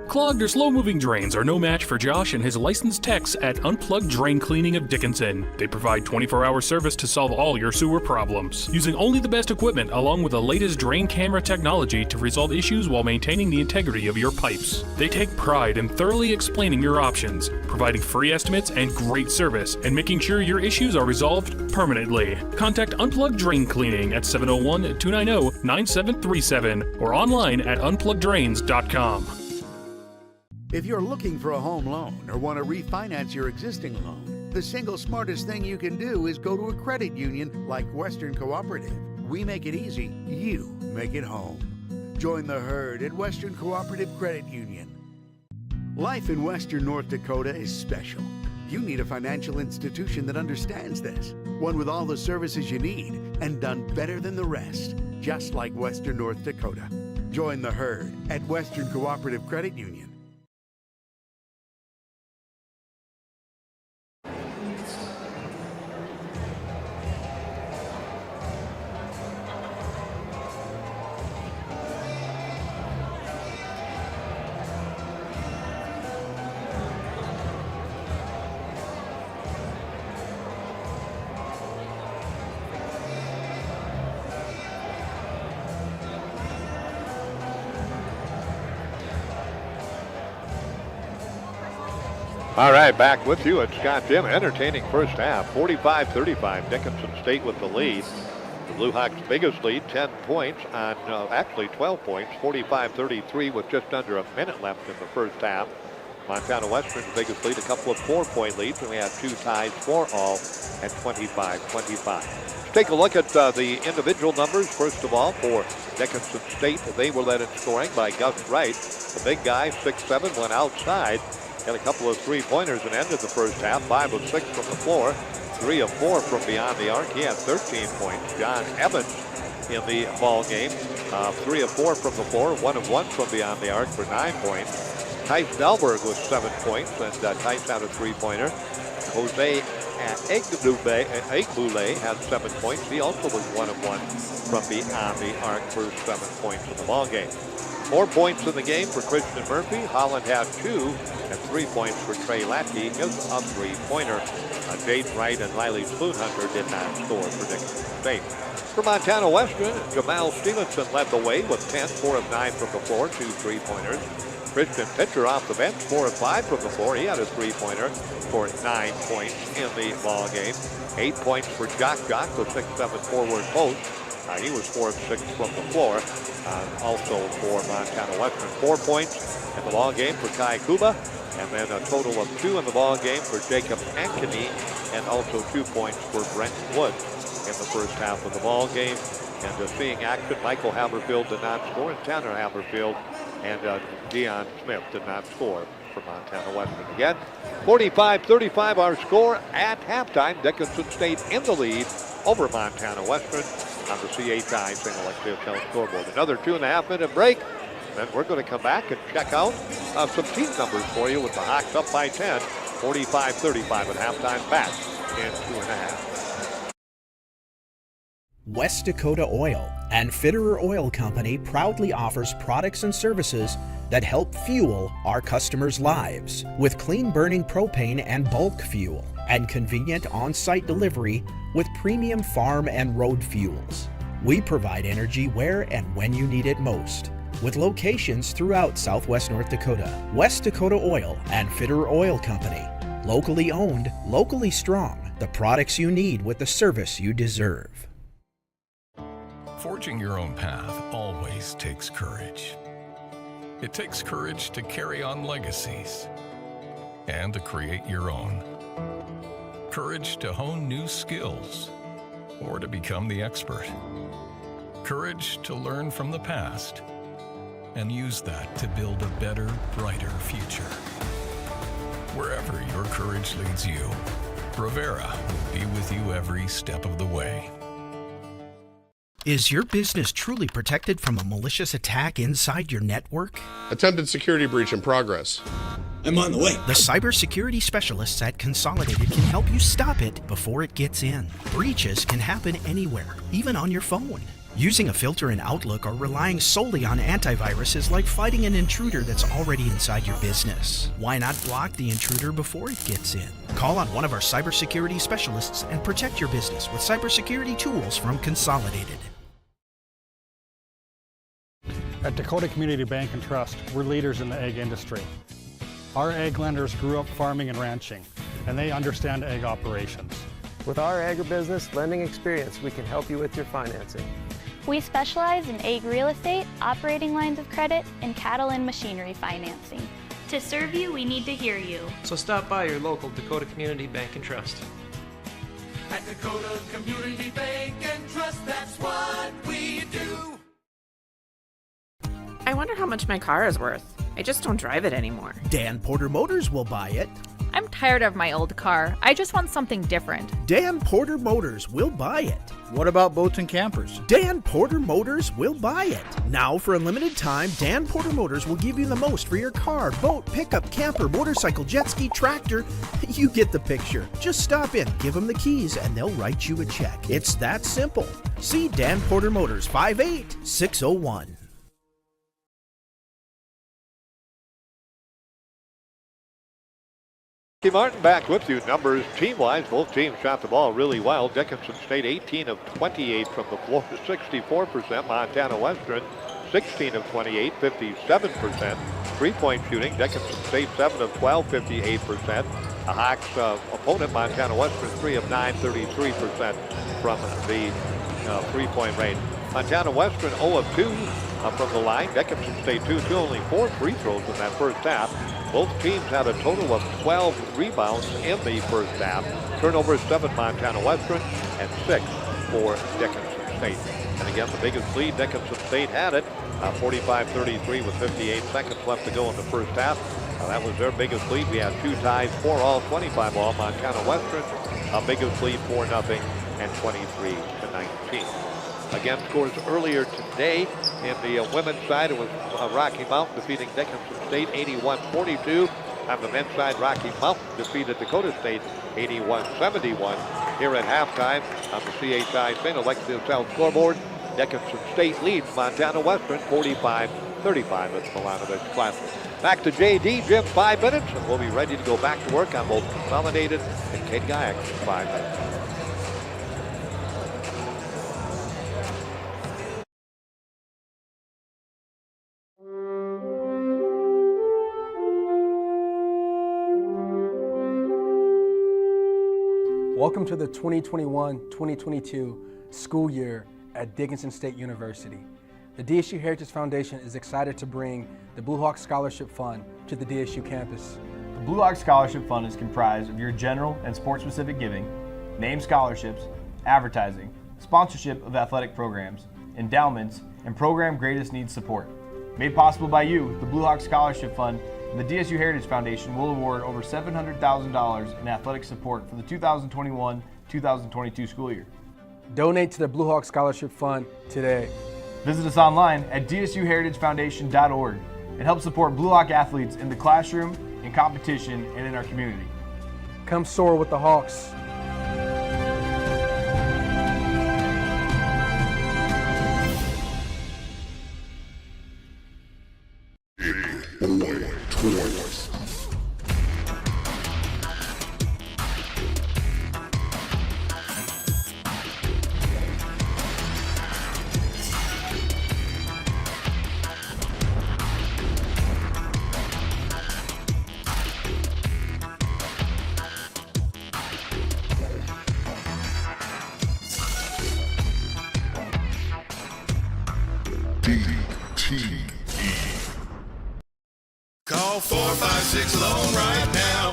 Clogged or slow-moving drains are no match for Josh and his licensed techs at Unplugged Drain Cleaning of Dickinson. They provide 24-hour service to solve all your sewer problems, using only the best equipment along with the latest drain camera technology to resolve issues while maintaining the integrity of your pipes. They take pride in thoroughly explaining your options, providing free estimates and great service, and making sure your issues are resolved permanently. Contact Unplugged Drain Cleaning at 701-290-9737 or online at unpluggeddrains.com. If you're looking for a home loan or want to refinance your existing loan, the single smartest thing you can do is go to a credit union like Western Cooperative. We make it easy, you make it home. Join the herd at Western Cooperative Credit Union. Life in Western North Dakota is special. You need a financial institution that understands this, one with all the services you need and done better than the rest, just like Western North Dakota. Join the herd at Western Cooperative Credit Union. All right, back with you at Scott Gym. Entertaining first half, 45-35. Dickinson State with the lead. The Blue Hawks' biggest lead, 10 points on, actually 12 points, 45-33 with just under a minute left in the first half. Montana Western's biggest lead, a couple of 4-point leads, and we have 2 ties for all at 25-25. Let's take a look at the individual numbers. First of all, for Dickinson State, they were led in scoring by Gus Wright. The big guy, 6'7", went outside. Got a couple of 3-pointers and ended the first half. 5 of 6 from the floor, 3 of 4 from beyond the arc. He had 13 points. John Evans in the ball game, 3 of 4 from the floor, 1 of 1 from beyond the arc for 9 points. Tice Delberg with 7 points, and Tice had a 3-pointer. Jose Egbule had 7 points. He also was 1 of 1 from beyond the arc for 7 points in the ball game. 4 points in the game for Christian Murphy. Holland had 2, and 3 points for Trey Latke, is a 3-pointer. Jaden Wright and Riley Spoonhunter did not score for Dickinson State. For Montana Western, Jamal Stevenson led the way with 10, 4 of 9 from the floor, 2 3-pointers. Christian Pitcher off the bench, 4 of 5 from the floor. He had a 3-pointer for 9 points in the ball game. 8 points for Jock, the 6'7" forward post. He was 4 of 6 from the floor. Also for Montana Western, 4 points in the ball game for Kai Kuba, and then a total of 2 in the ball game for Jacob Ankeny, and also 2 points for Brent Woods in the first half of the ball game. And seeing action, Michael Haberfield did not score, and Tanner Haberfield and Deion Smith did not score for Montana Western. Again, 45-35 our score at halftime. Dickinson State in the lead over Montana Western on the CHI St. Alexia Hotel scoreboard. Another 2.5-minute break. Then we're going to come back and check out some team numbers for you with the Hawks up by 10, 45-35 at halftime, back in 2.5. West Dakota Oil and Fitterer Oil Company proudly offers products and services that help fuel our customers' lives with clean burning propane and bulk fuel and convenient on-site delivery with premium farm and road fuels. We provide energy where and when you need it most, with locations throughout Southwest North Dakota. West Dakota Oil and Fitterer Oil Company, locally owned, locally strong, the products you need with the service you deserve. Forging your own path always takes courage. It takes courage to carry on legacies and to create your own. Courage to hone new skills or to become the expert. Courage to learn from the past and use that to build a better, brighter future. Wherever your courage leads you, Rivera will be with you every step of the way. Is your business truly protected from a malicious attack inside your network? Attempted security breach in progress. I'm on the way. The cybersecurity specialists at Consolidated can help you stop it before it gets in. Breaches can happen anywhere, even on your phone. Using a filter in Outlook or relying solely on antivirus is like fighting an intruder that's already inside your business. Why not block the intruder before it gets in? Call on one of our cybersecurity specialists and protect your business with cybersecurity tools from Consolidated. At Dakota Community Bank and Trust, we're leaders in the egg industry. Our egg lenders grew up farming and ranching, and they understand egg operations. With our agribusiness lending experience, we can help you with your financing. We specialize in egg real estate, operating lines of credit, and cattle and machinery financing. To serve you, we need to hear you. So stop by your local Dakota Community Bank and Trust. At Dakota Community Bank and Trust, that's what we do. I wonder how much my car is worth. I just don't drive it anymore. Dan Porter Motors will buy it. I'm tired of my old car. I just want something different. Dan Porter Motors will buy it. What about boats and campers? Dan Porter Motors will buy it. Now, for a limited time, Dan Porter Motors will give you the most for your car, boat, pickup, camper, motorcycle, jet ski, tractor. You get the picture. Just stop in, give them the keys, and they'll write you a check. It's that simple. See Dan Porter Motors, 58601. Martin back with you. Numbers team-wise, both teams shot the ball really well. Dickinson State 18 of 28 from the floor, 64%. Montana Western 16 of 28, 57%. three-point shooting. Dickinson State 7 of 12, 58%. The Hawks' opponent, Montana Western, 3 of 9, 33% from the three-point range. Montana Western 0 of 2 from the line. Dickinson State 2, only 4 free throws in that first half. Both teams had a total of 12 rebounds in the first half. Turnovers 7 Montana Western and 6 for Dickinson State. And again, the biggest lead, Dickinson State had it, 45-33 with 58 seconds left to go in the first half. That was their biggest lead. We had 2 ties, 4 all, 25 all. Montana Western, biggest lead, 4-0 and 23-19. Again, scores earlier today in the women's side. It was Rocky Mountain defeating Dickinson State 81-42. On the men's side, Rocky Mountain defeated Dakota State 81-71. Here at halftime on the CHI St. Alexius South scoreboard, Dickinson State leads Montana Western 45-35 at Milanovic Classic. Back to JD, Jim, 5 minutes, and we'll be ready to go back to work on both consolidated and KGIX in 5 minutes. Welcome to the 2021-2022 school year at Dickinson State University. The DSU Heritage Foundation is excited to bring the Blue Hawk Scholarship Fund to the DSU campus. The Blue Hawk Scholarship Fund is comprised of your general and sport-specific giving, named scholarships, advertising, sponsorship of athletic programs, endowments, and program greatest needs support. Made possible by you, the Blue Hawk Scholarship Fund and the DSU Heritage Foundation will award over $700,000 in athletic support for the 2021-2022 school year. Donate to the Blue Hawk Scholarship Fund today. Visit us online at dsuheritagefoundation.org and help support Blue Hawk athletes in the classroom, in competition, and in our community. Come soar with the Hawks. Call 456-LOAN right now.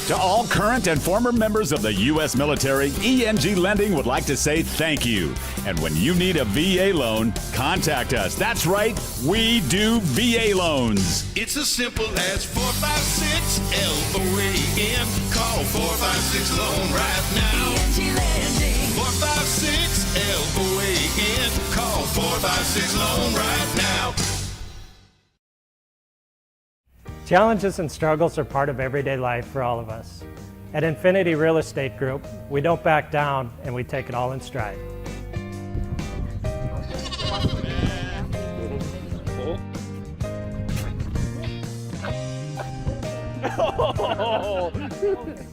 To all current and former members of the U.S. military, ENG Lending would like to say thank you. And when you need a VA loan, contact us. That's right, we do VA loans. It's as simple as 456-LOAN. Call 456-LOAN right now. ENG Lending. 456-LOAN. Call 456-LOAN right now. Challenges and struggles are part of everyday life for all of us. At Infinity Real Estate Group, we don't back down and we take it all in stride.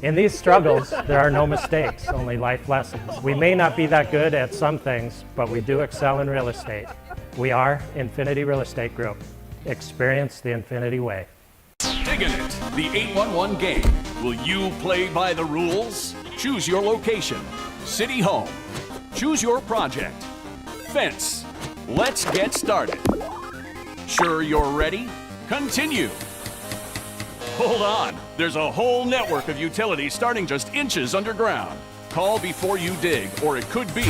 In these struggles, there are no mistakes, only life lessons. We may not be that good at some things, but we do excel in real estate. We are Infinity Real Estate Group. Experience the Infinity way. Digging it, the 811 game. Will you play by the rules? Choose your location. City home. Choose your project. Fence. Let's get started. Sure you're ready? Continue. Hold on. There's a whole network of utilities starting just inches underground. Call before you dig, or it could be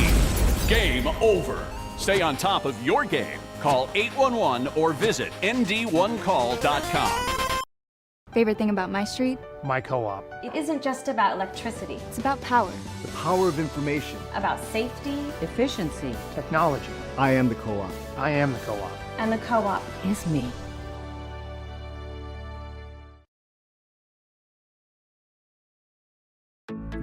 game over. Stay on top of your game. Call 811 or visit nd1call.com. Favorite thing about my street? My co-op. It isn't just about electricity. It's about power. The power of information. About safety, Efficiency. Technology. I am the co-op. I am the co-op. and the co-op Is me.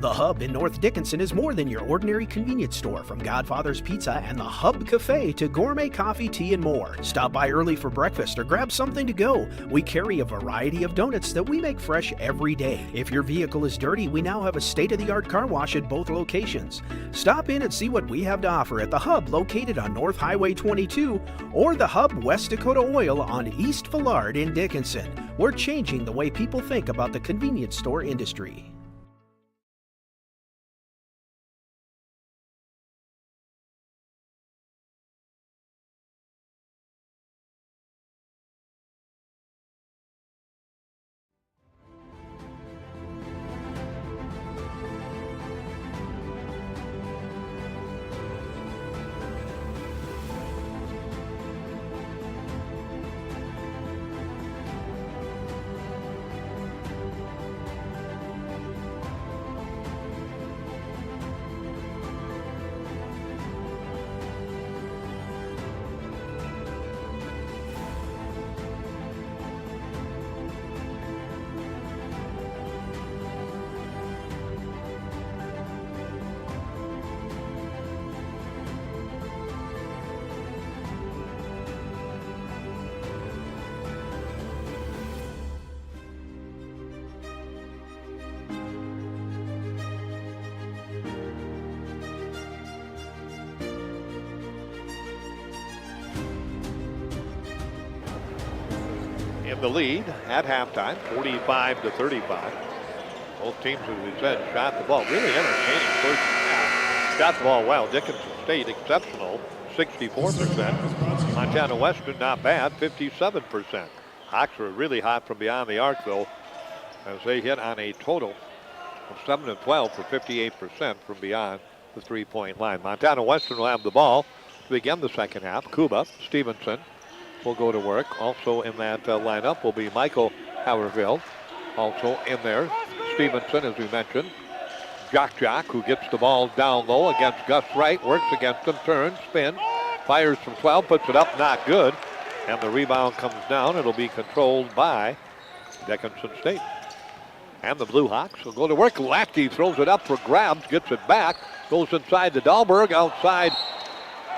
The Hub in North Dickinson is more than your ordinary convenience store. From Godfather's Pizza and the Hub Cafe to gourmet coffee, tea, and more. Stop by early for breakfast or grab something to go. We carry a variety of donuts that we make fresh every day. If your vehicle is dirty, we now have a state-of-the-art car wash at both locations. Stop in and see what we have to offer at the Hub located on North Highway 22 or the Hub West Dakota Oil on East Villard in Dickinson. We're changing the way people think about the convenience store industry. In the lead at halftime, 45-35. Both teams, as we said, shot the ball. Really entertaining first half. Shot the ball well. Dickinson State, exceptional, 64%. Montana Western, not bad, 57%. Hawks were really hot from beyond the arc, though, as they hit on a total of 7 of 12 for 58% from beyond the three-point line. Montana Western will have the ball to begin the second half. Kuba, Stevenson will go to work. Also in that lineup will be Michael Haverfield. Also in there, Stevenson, as we mentioned. Jock, who gets the ball down low against Gus Wright, works against him, turns, spins, fires from 12, puts it up, not good. And the rebound comes down. It'll be controlled by Dickinson State. And the Blue Hawks will go to work. Latke throws it up for grabs, gets it back, goes inside to Dahlberg, outside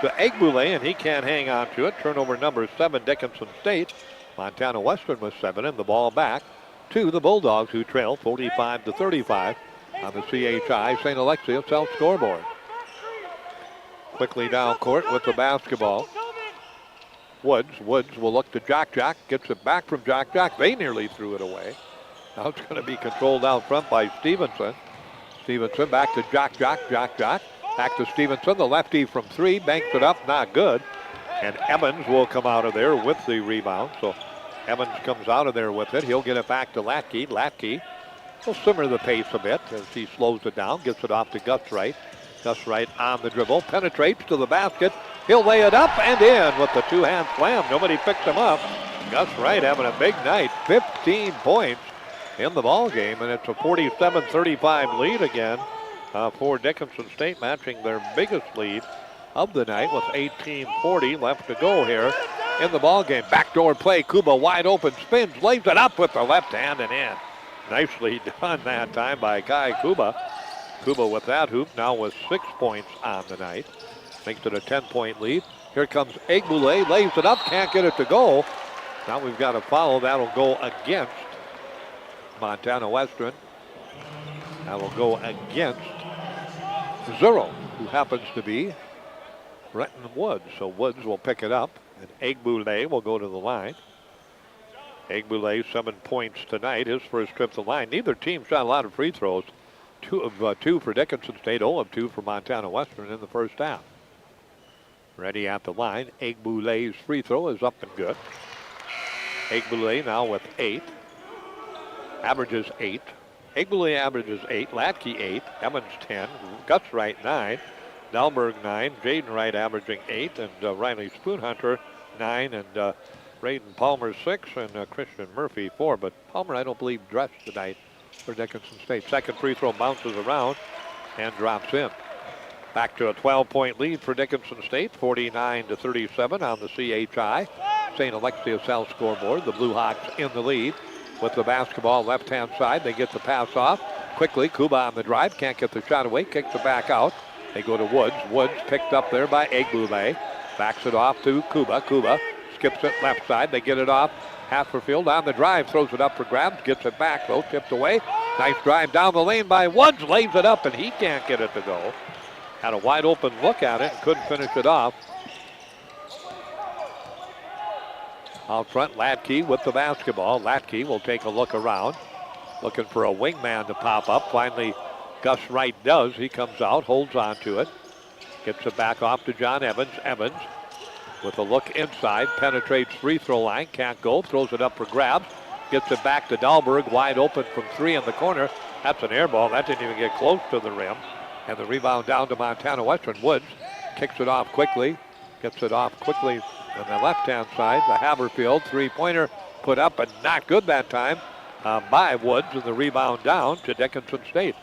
to Egbule, and he can't hang on to it. Turnover number 7, Dickinson State. Montana Western with 7, and the ball back to the Bulldogs, who trail 45-35 on the CHI St. Alexius South scoreboard. Quickly down court with the basketball. Woods will look to Jock, gets it back from Jock. They nearly threw it away. Now it's going to be controlled out front by Stevenson. Stevenson back to Jock. Back to Stevenson, the lefty from 3, banks it up, not good. And Evans will come out of there with the rebound. So Evans comes out of there with it. He'll get it back to Latke. Latke will simmer the pace a bit as he slows it down, gets it off to Gus Wright. Gus Wright on the dribble, penetrates to the basket. He'll lay it up and in with the two-hand slam. Nobody picked him up. Gus Wright having a big night, 15 points in the ball game, and it's a 47-35 lead again for Dickinson State, matching their biggest lead of the night with 18:40 left to go here in the ball game. Backdoor play, Kuba wide open, spins, lays it up with the left hand and in. Nicely done that time by Kai Kuba. Kuba with that hoop now with 6 points on the night. Makes it a 10-point lead. Here comes Egbule, lays it up, can't get it to go. Now we've got a foul that'll go against Montana Western. That'll go against Zero, who happens to be Brenton Woods. So Woods will pick it up, and Egbule will go to the line. Egbule, 7 points tonight, his first trip to the line. Neither team shot a lot of free throws. 2 of 2 for Dickinson State, 0 of 2 for Montana Western in the first half. Ready at the line. Egbule's free throw is up and good. Egbule now with 8. Averages 8. Egbule averages 8. Latke 8. Evans 10. Gus Wright 9. Dahlberg 9. Jaden Wright averaging 8. And Riley Spoonhunter 9. And Braden Palmer 6. And Christian Murphy 4. But Palmer, I don't believe, dressed tonight for Dickinson State. Second free throw bounces around and drops in. Back to a 12-point lead for Dickinson State, 49-37 on the CHI St. Alexius South scoreboard. The Blue Hawks in the lead with the basketball left-hand side. They get the pass off quickly. Kuba on the drive, can't get the shot away, kicks it back out. They go to Woods. Woods picked up there by Egbule. Backs it off to Kuba. Kuba skips it left side. They get it off Haverfield on the drive, throws it up for grabs, gets it back though, tipped away. Nice drive down the lane by Woods, lays it up and he can't get it to go. Had a wide open look at it and couldn't finish it off. Out front, Latke with the basketball. Latke will take a look around, looking for a wingman to pop up. Finally, Gus Wright does. He comes out, holds on to it, gets it back off to John Evans. Evans with a look inside, penetrates free throw line, can't go, throws it up for grabs, gets it back to Dahlberg, wide open from three in the corner. That's an air ball. That didn't even get close to the rim. And the rebound down to Montana Western. Woods kicks it off quickly, gets it off quickly on the left-hand side. The Haverfield three-pointer put up, but not good that time by Woods, and the rebound down to Dickinson State.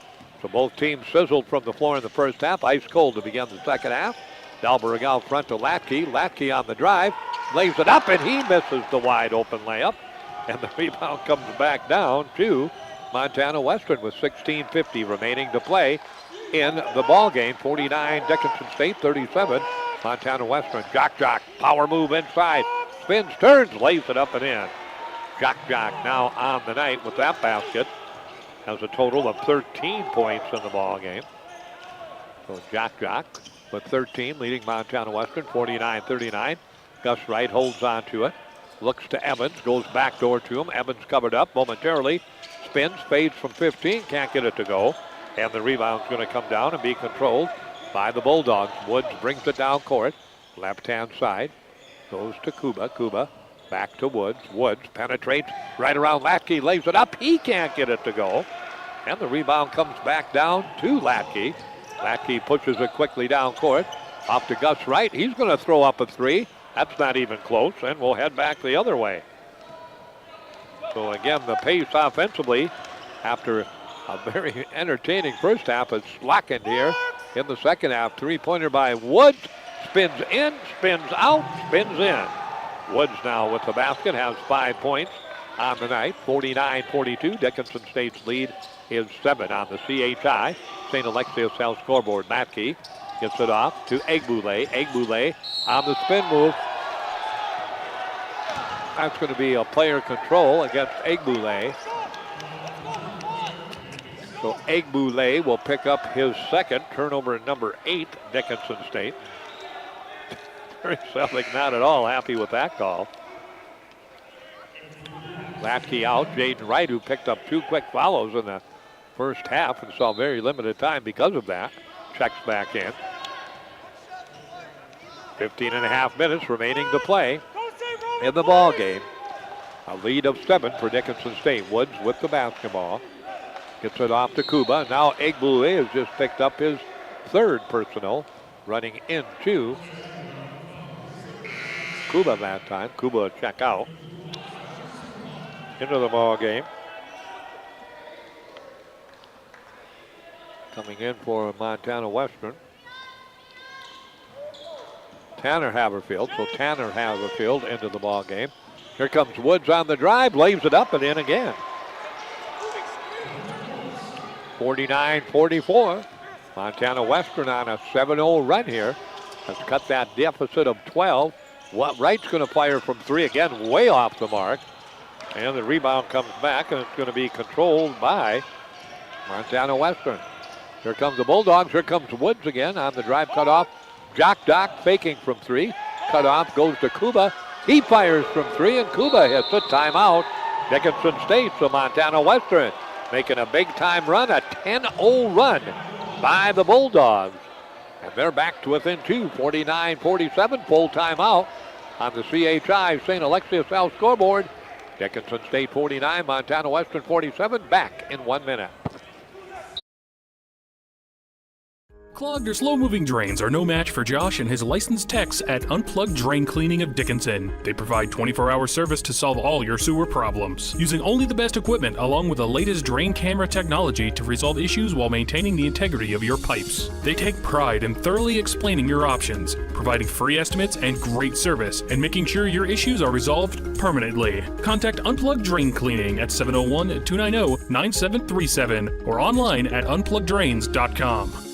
So both teams sizzled from the floor in the first half. Ice cold to begin the second half. Dahlberg out front to Latke. Latke on the drive, lays it up, and he misses the wide open layup. And the rebound comes back down to Montana Western with 16:50 remaining to play in the ball game. 49 Dickinson State, 37 Montana Western. Jock power move inside, spins, turns, lays it up and in. Jock now on the night with that basket. Has a total of 13 points in the ball game. So Jock with 13, leading Montana Western 49-39. Gus Wright holds on to it. Looks to Evans, goes backdoor to him. Evans covered up momentarily. Spins, fades from 15, can't get it to go. And the rebound's going to come down and be controlled by the Bulldogs. Woods brings it down court. Left-hand side. Goes to Kuba. Kuba back to Woods. Woods penetrates right around Latke, lays it up. He can't get it to go. And the rebound comes back down to Latke. Latke pushes it quickly down court. Off to Gus Wright. He's going to throw up a three. That's not even close, and we'll head back the other way. So again, the pace offensively, after a very entertaining first half, is slackened here in the second half. Three-pointer by Woods. Spins in, spins out, spins in. Woods now with the basket, has 5 points on the night. 49-42. Dickinson State's lead is 7 on the CHI. St. Alexius Health scoreboard. Latke gets it off to Egbule. Egbule on the spin move. That's going to be a player control against Egbule. So Egbule will pick up his second, turnover number 8, Dickinson State. Terry Selleck not at all happy with that call. Latke out. Jaden Wright, who picked up 2 quick follows in the first half and saw very limited time because of that, checks back in. 15.5 minutes remaining to play in the ball game. A lead of 7 for Dickinson State. Woods with the basketball. Gets it off to Kuba. Now Egbule has just picked up his 3rd personal, running into Kuba that time. Kuba check out. Into the ball game. Coming in for Montana Western, Tanner Haverfield. So Tanner Haverfield into the ball game. Here comes Woods on the drive, lays it up and in again. 49-44. Montana Western on a 7-0 run here. Has cut that deficit of 12. Wright's going to fire from 3 again, way off the mark. And the rebound comes back, and it's going to be controlled by Montana Western. Here comes the Bulldogs. Here comes Woods again on the drive cut off. Jock faking from 3. Cut off, goes to Kuba. He fires from 3, and Kuba hits a timeout. Dickinson State, so Montana Western making a big-time run, a 10-0 run by the Bulldogs. And they're back to within 2, 49-47, full timeout on the CHI St. Alexius South scoreboard. Dickinson State 49, Montana Western 47, back in 1 minute. Clogged or slow-moving drains are no match for Josh and his licensed techs at Unplugged Drain Cleaning of Dickinson. They provide 24-hour service to solve all your sewer problems, using only the best equipment along with the latest drain camera technology to resolve issues while maintaining the integrity of your pipes. They take pride in thoroughly explaining your options, providing free estimates and great service, and making sure your issues are resolved permanently. Contact Unplugged Drain Cleaning at 701-290-9737 or online at unpluggeddrains.com.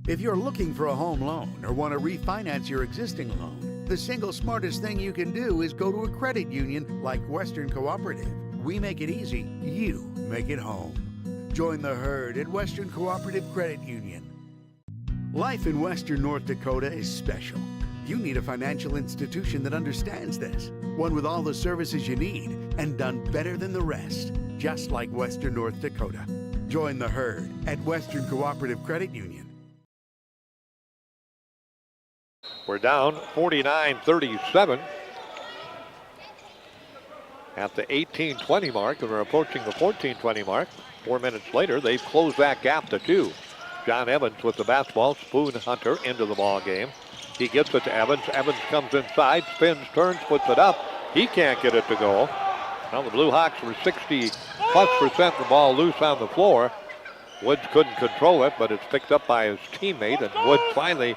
If you're looking for a home loan or want to refinance your existing loan, the single smartest thing you can do is go to a credit union like Western Cooperative. We make it easy, you make it home. Join the herd at Western Cooperative Credit Union. Life in Western North Dakota is special. You need a financial institution that understands this, one with all the services you need and done better than the rest, just like Western North Dakota. Join the herd at Western Cooperative Credit Union. We're down 49-37 at the 18-20 mark, and we're approaching the 14-20 mark. 4 minutes later, they've closed that gap to 2. John Evans with the basketball. Spoon Hunter into the ball game. He gets it to Evans. Evans comes inside, spins, turns, puts it up. He can't get it to go. Now the Blue Hawks were 60+% the ball loose on the floor. Woods couldn't control it, but it's picked up by his teammate, and Woods finally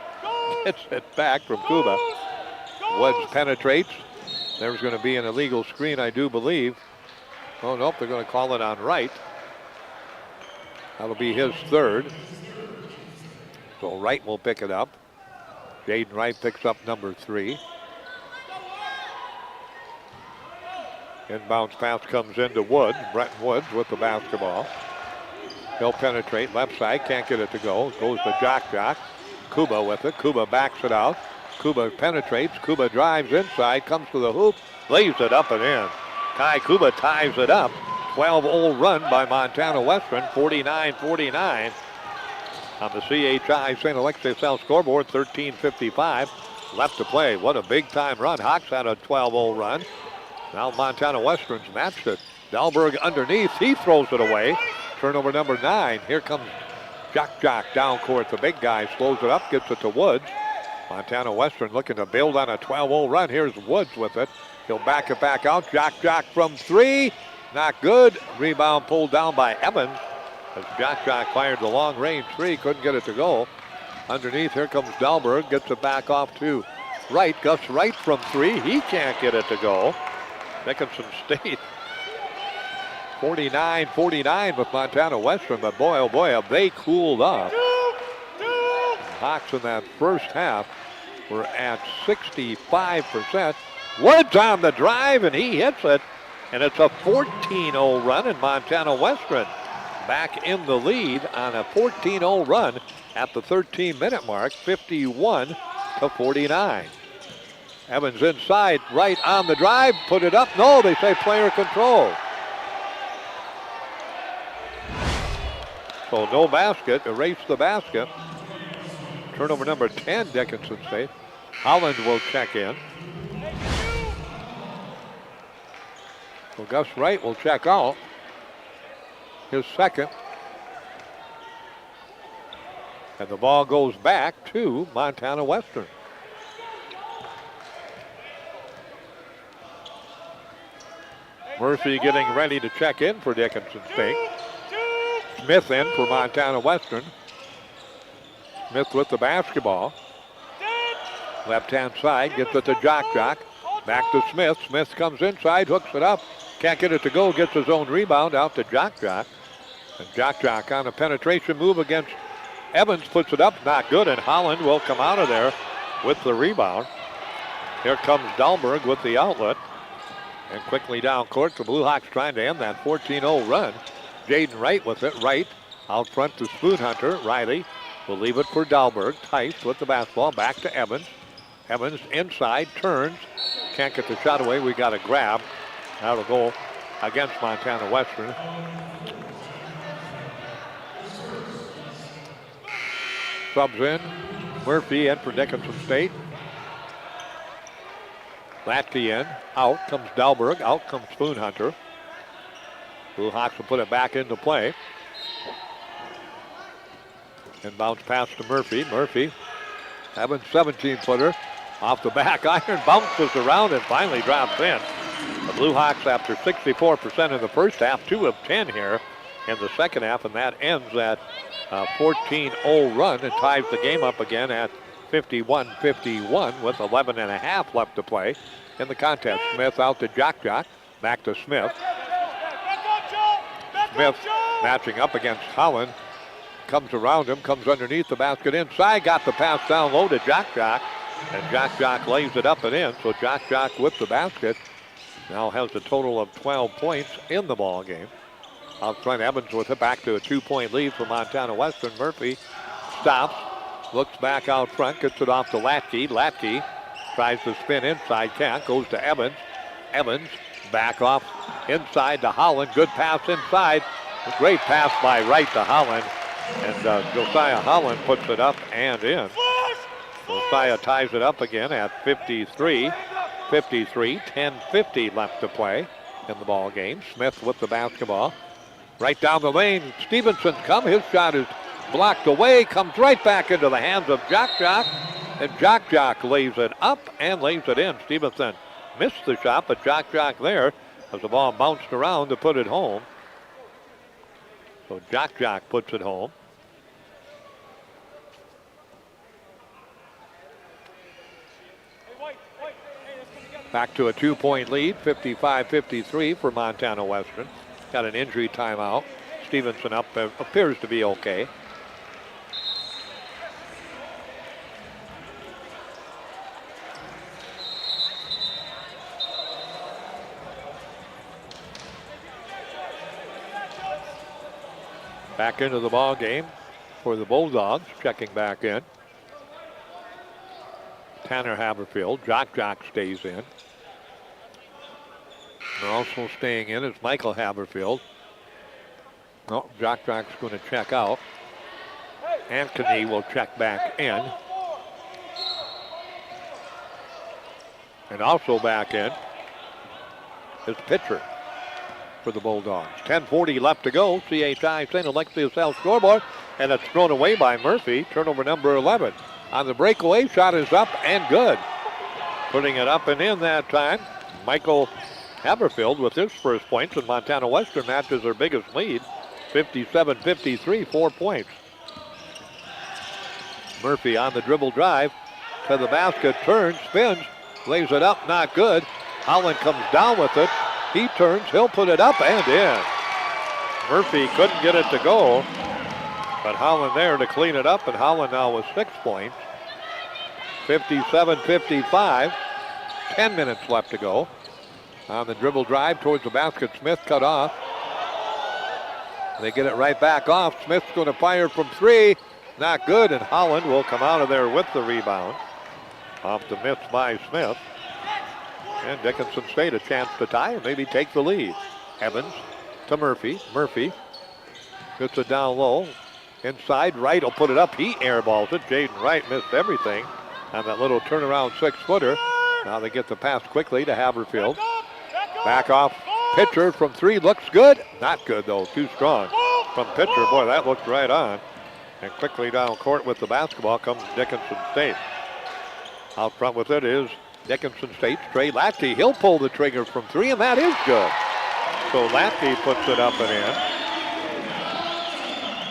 gets it back from Kuba. Woods penetrates. There's going to be an illegal screen, I do believe. Oh, nope, they're going to call it on Wright. That'll be his third. So Wright will pick it up. Jaden Wright picks up number 3. Inbounds pass comes into Woods. Bretton Woods with the basketball. He'll penetrate left side, can't get it to go. Goes to Jock. Kuba with it. Kuba backs it out. Kuba penetrates. Kuba drives inside, comes to the hoop, lays it up and in. Kai Kuba ties it up. 12-0 run by Montana Western, 49-49. On the CHI St. Alexius South scoreboard, 13:55 left to play. What a big-time run. Hawks had a 12-0 run. Now Montana Western's matched it. Dahlberg underneath. He throws it away. Turnover number 9. Here comes Jock down court. The big guy slows it up, gets it to Woods. Montana Western looking to build on a 12-0 run. Here's Woods with it. He'll back it back out. Jock from 3. Not good. Rebound pulled down by Evans. As Jock fired the long-range 3. Couldn't get it to go. Underneath, here comes Dahlberg. Gets it back off to Wright. Gus Wright from 3. He can't get it to go. Dickinson State 49-49 with Montana Western, but boy, oh boy, have they cooled off. Hawks in that first half were at 65%. Woods on the drive, and he hits it, and it's a 14-0 run, and Montana Western back in the lead on a 14-0 run at the 13-minute mark, 51-49. Evans inside, Wright on the drive, put it up. No, they say player control. So no basket, erase the basket. Turnover number 10, Dickinson State. Holland will check in. So Gus Wright will check out. His second. And the ball goes back to Montana Western. Murphy getting ready to check in for Dickinson State. Smith in for Montana Western. Smith with the basketball. Left-hand side, gets it to Jock. Back to Smith. Smith comes inside, hooks it up. Can't get it to go, gets his own rebound out to Jock. And Jock on a penetration move against Evans, puts it up, not good, and Holland will come out of there with the rebound. Here comes Dahlberg with the outlet. And quickly down court, the Blue Hawks trying to end that 14-0 run. Jaden Wright with it. Wright out front to Spoon Hunter. Riley will leave it for Dahlberg. Tice with the basketball. Back to Evans. Evans inside, turns. Can't get the shot away. We got a grab. That'll go against Montana Western. Subs in. Murphy in for Dickinson State. Latke in. Out comes Dahlberg. Out comes Spoon Hunter. Blue Hawks will put it back into play. And bounce pass to Murphy. Murphy, Evans 17-footer. Off the back iron, bounces around and finally drops in. The Blue Hawks, after 64% in the first half, 2 of 10 here in the second half, and that ends that 14-0 run and ties the game up again at 51-51 with 11.5 left to play in the contest. Smith out to Jock. Back to Smith. Smith matching up against Holland. Comes around him, comes underneath the basket inside, got the pass down low to Jock. And Jock lays it up and in, so Jock with the basket now has a total of 12 points in the ball game. Out front, Evans with it, back to a 2-point lead for Montana Western. Murphy stops, looks back out front, gets it off to Latke. Latke tries to spin inside, can't, goes to Evans. Evans back off inside to Holland. Good pass inside. A great pass by Wright to Holland. And Josiah Holland puts it up and in. Josiah ties it up again at 53. 10:50 left to play in the ball game. Smith with the basketball. Right down the lane. Stevenson's come. His shot is blocked away. Comes right back into the hands of Jock. And Jock lays it up and lays it in. Stevenson missed the shot, but Jock there as the ball bounced around to put it home. So Jock puts it home. Back to a 2-point lead, 55-53 for Montana Western. Got an injury timeout. Stevenson up, appears to be okay. Back into the ball game for the Bulldogs, checking back in. Tanner Haberfield. Jock stays in. And also staying in is Michael Haberfield. No, Jock's going to check out. Anthony will check back in. And also back in is pitcher for the Bulldogs. 10:40 left to go. CHI St. Alexius South scoreboard. And it's thrown away by Murphy. Turnover number 11. On the breakaway, shot is up and good. Putting it up and in that time. Michael Haberfield with his first points, and Montana Western matches their biggest lead. 57-53, 4 points. Murphy on the dribble drive to the basket, turns, spins, lays it up, not good. Holland comes down with it. He turns, he'll put it up and in. Murphy couldn't get it to go, but Holland there to clean it up, and Holland now with 6 points. 57-55, 10 minutes left to go. On the dribble drive towards the basket, Smith cut off. They get it right back off. Smith's going to fire from 3. Not good, and Holland will come out of there with the rebound. Off the miss by Smith. And Dickinson State a chance to tie or maybe take the lead. Evans to Murphy. Murphy gets it down low. Inside, Wright will put it up. He airballs it. Jaden Wright missed everything on that little turnaround 6-footer. Now they get the pass quickly to Haberfield. Back off. Pitcher from 3 looks good. Not good, though. Too strong from pitcher. Boy, that looked right on. And quickly down court with the basketball comes Dickinson State. Out front with it is Dickinson State's Trey Latke. He'll pull the trigger from 3, and that is good. So Latke puts it up and in.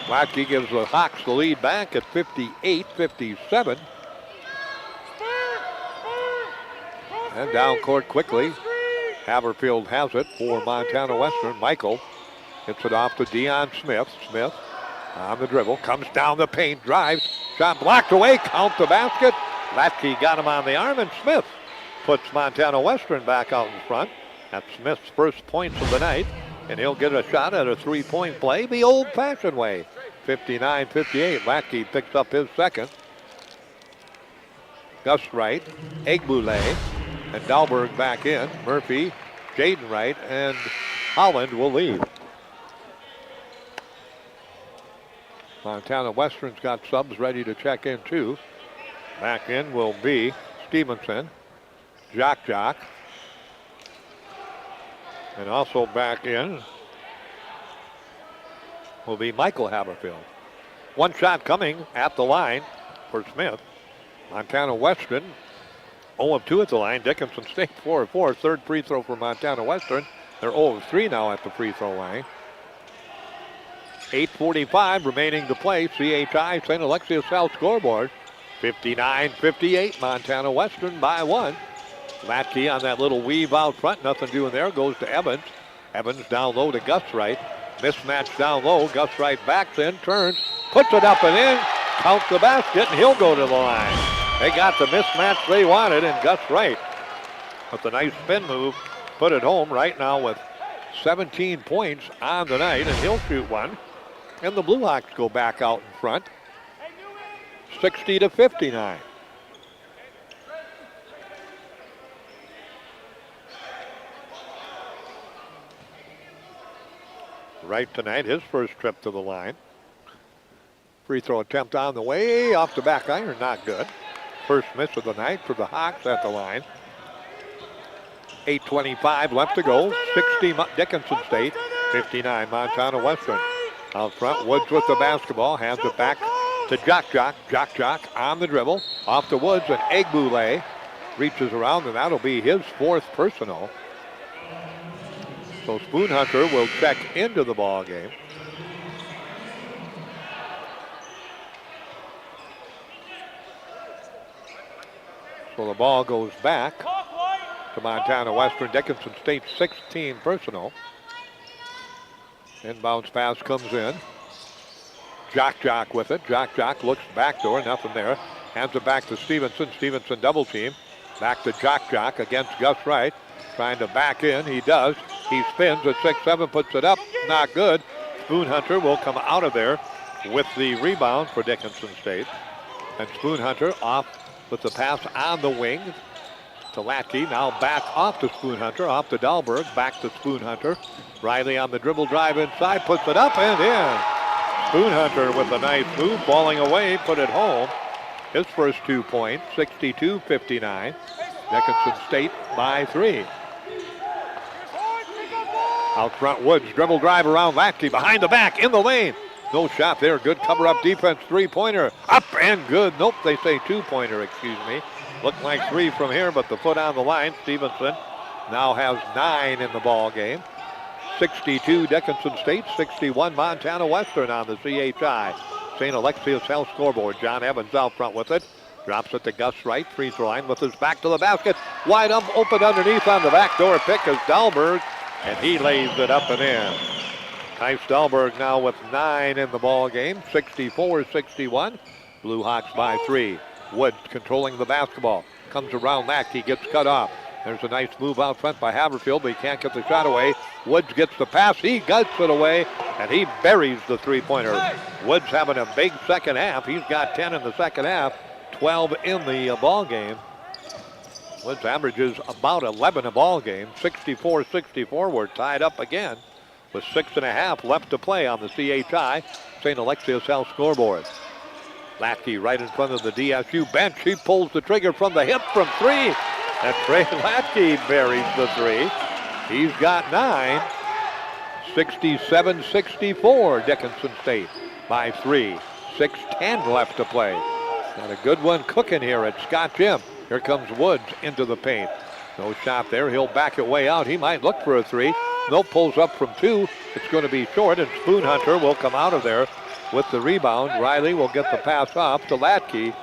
Latke gives the Hawks the lead back at 58-57. And down court quickly. Haberfield has it for Montana Western. Michael gets it off to Deion Smith. Smith on the dribble, comes down the paint, drives, shot blocked away, count the basket. Latke got him on the arm, and Smith puts Montana Western back out in front. That's Smith's first points of the night, and he'll get a shot at a 3-point play the old-fashioned way. 59-58, Latke picks up his second. Gus Wright, Egbule, and Dahlberg back in. Murphy, Jaden Wright, and Holland will leave. Montana Western's got subs ready to check in too. Back in will be Stevenson, Jock, and also back in will be Michael Haberfield. One shot coming at the line for Smith. Montana Western 0 of 2 at the line. Dickinson State 4 of 4. Third free throw for Montana Western. They're 0 of 3 now at the free throw line. 8:45 remaining to play. CHI St. Alexius South scoreboard. 59-58. Montana Western by 1. Latke on that little weave out front. Nothing doing there. Goes to Evans. Evans down low to Gus Wright. Mismatch down low. Gus Wright back then turns. Puts it up and in. Counts the basket and he'll go to the line. They got the mismatch they wanted, and Gus Wright with a nice spin move put it home right now with 17 points on the night, and he'll shoot one. And the Blue Hawks go back out in front, 60-59. Wright tonight, his first trip to the line. Free throw attempt on the way, off the back iron, not good. First miss of the night for the Hawks at the line. 8:25 left to go. 60 Dickinson State, 59 Montana Western. Out front, Woods with the basketball, hands it back to Jock Jock. Jock Jock on the dribble, off to Woods, and Egbule reaches around, and that'll be his 4th personal. So Spoon Hunter will check into the ball game. So the ball goes back to Montana Western. Dickinson State 16 personal. Inbounds pass comes in. Jock Jock with it. Jock Jock looks backdoor, nothing there. Hands it back to Stevenson. Stevenson double team. Back to Jock Jock against Gus Wright. Trying to back in, he does. He spins at 6-7, puts it up, not good. Spoon Hunter will come out of there with the rebound for Dickinson State. And Spoon Hunter off with the pass on the wing to Latke. Now back off to Spoon Hunter, off to Dahlberg, back to Spoon Hunter. Riley on the dribble drive inside, puts it up and in. Spoon Hunter with a nice move, falling away, put it home. His first 2 points, 62-59. Dickinson State by 3. Out front, Woods, dribble drive around Latke, behind the back, in the lane. No shot there, good cover-up defense, three-pointer, up and good. Nope, they say two-pointer, excuse me. Looked like 3 from here, but the foot on the line. Stevenson now has 9 in the ball game. 62 Dickinson State, 61 Montana Western on the CHI St. Alexius Health scoreboard. John Evans out front with it. Drops it to Gus Wright, free throw line with his back to the basket. Wide up, open underneath on the backdoor pick is Dahlberg, and he lays it up and in. Tice Dahlberg now with 9 in the ball game, 64-61. Blue Hawks by 3. Woods controlling the basketball. Comes around Latke, gets cut off. There's a nice move out front by Haverfield, but he can't get the shot away. Woods gets the pass, he guts it away, and he buries the three-pointer. Woods having a big second half. He's got 10 in the second half, 12 in the ball game. Woods averages about 11 a ball game, 64-64. We're tied up again with 6.5 left to play on the CHI St. Alexius Health scoreboard. Latke right in front of the DSU bench. He pulls the trigger from the hip from 3. And Trey Latke buries the 3. He's got 9. 67-64, Dickinson State by 3. 6:10 left to play. Got a good one cooking here at Scott Gym. Here comes Woods into the paint. No shot there. He'll back it way out. He might look for a 3. No, pulls up from 2. It's going to be short, and Spoon Hunter will come out of there with the rebound. Riley will get the pass off to Latke,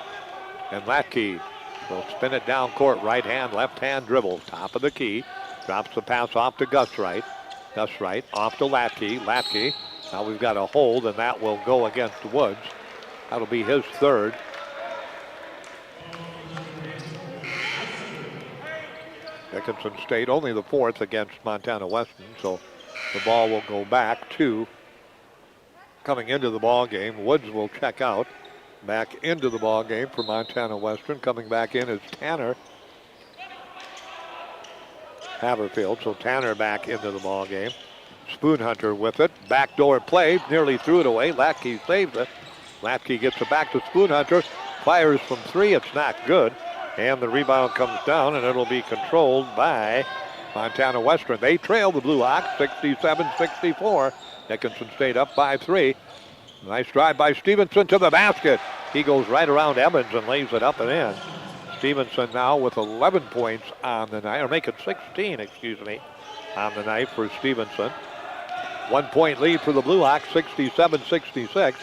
and Latke will spin it down court. Right hand, left hand dribble. Top of the key. Drops the pass off to Gus Wright. Gus Wright off to Latke. Latke. Now we've got a hold, and that will go against Woods. That'll be his 3rd. Dickinson State only the 4th against Montana Western, so the ball will go back to coming into the ball game. Woods will check out. Back into the ball game for Montana Western. Coming back in is Tanner Haverfield. So Tanner back into the ball game. Spoon Hunter with it. Backdoor play. Nearly threw it away. Latke saves it. Latke gets it back to Spoon Hunter. Fires from 3. It's not good. And the rebound comes down, and it'll be controlled by Montana Western. They trail the Blue Hawks 67-64. Dickinson State up by 3. Nice drive by Stevenson to the basket. He goes right around Evans and lays it up and in. Stevenson now with 11 points on the night, or make it 16, excuse me, on the night for Stevenson. 1 point lead for the Blue Hawks, 67-66.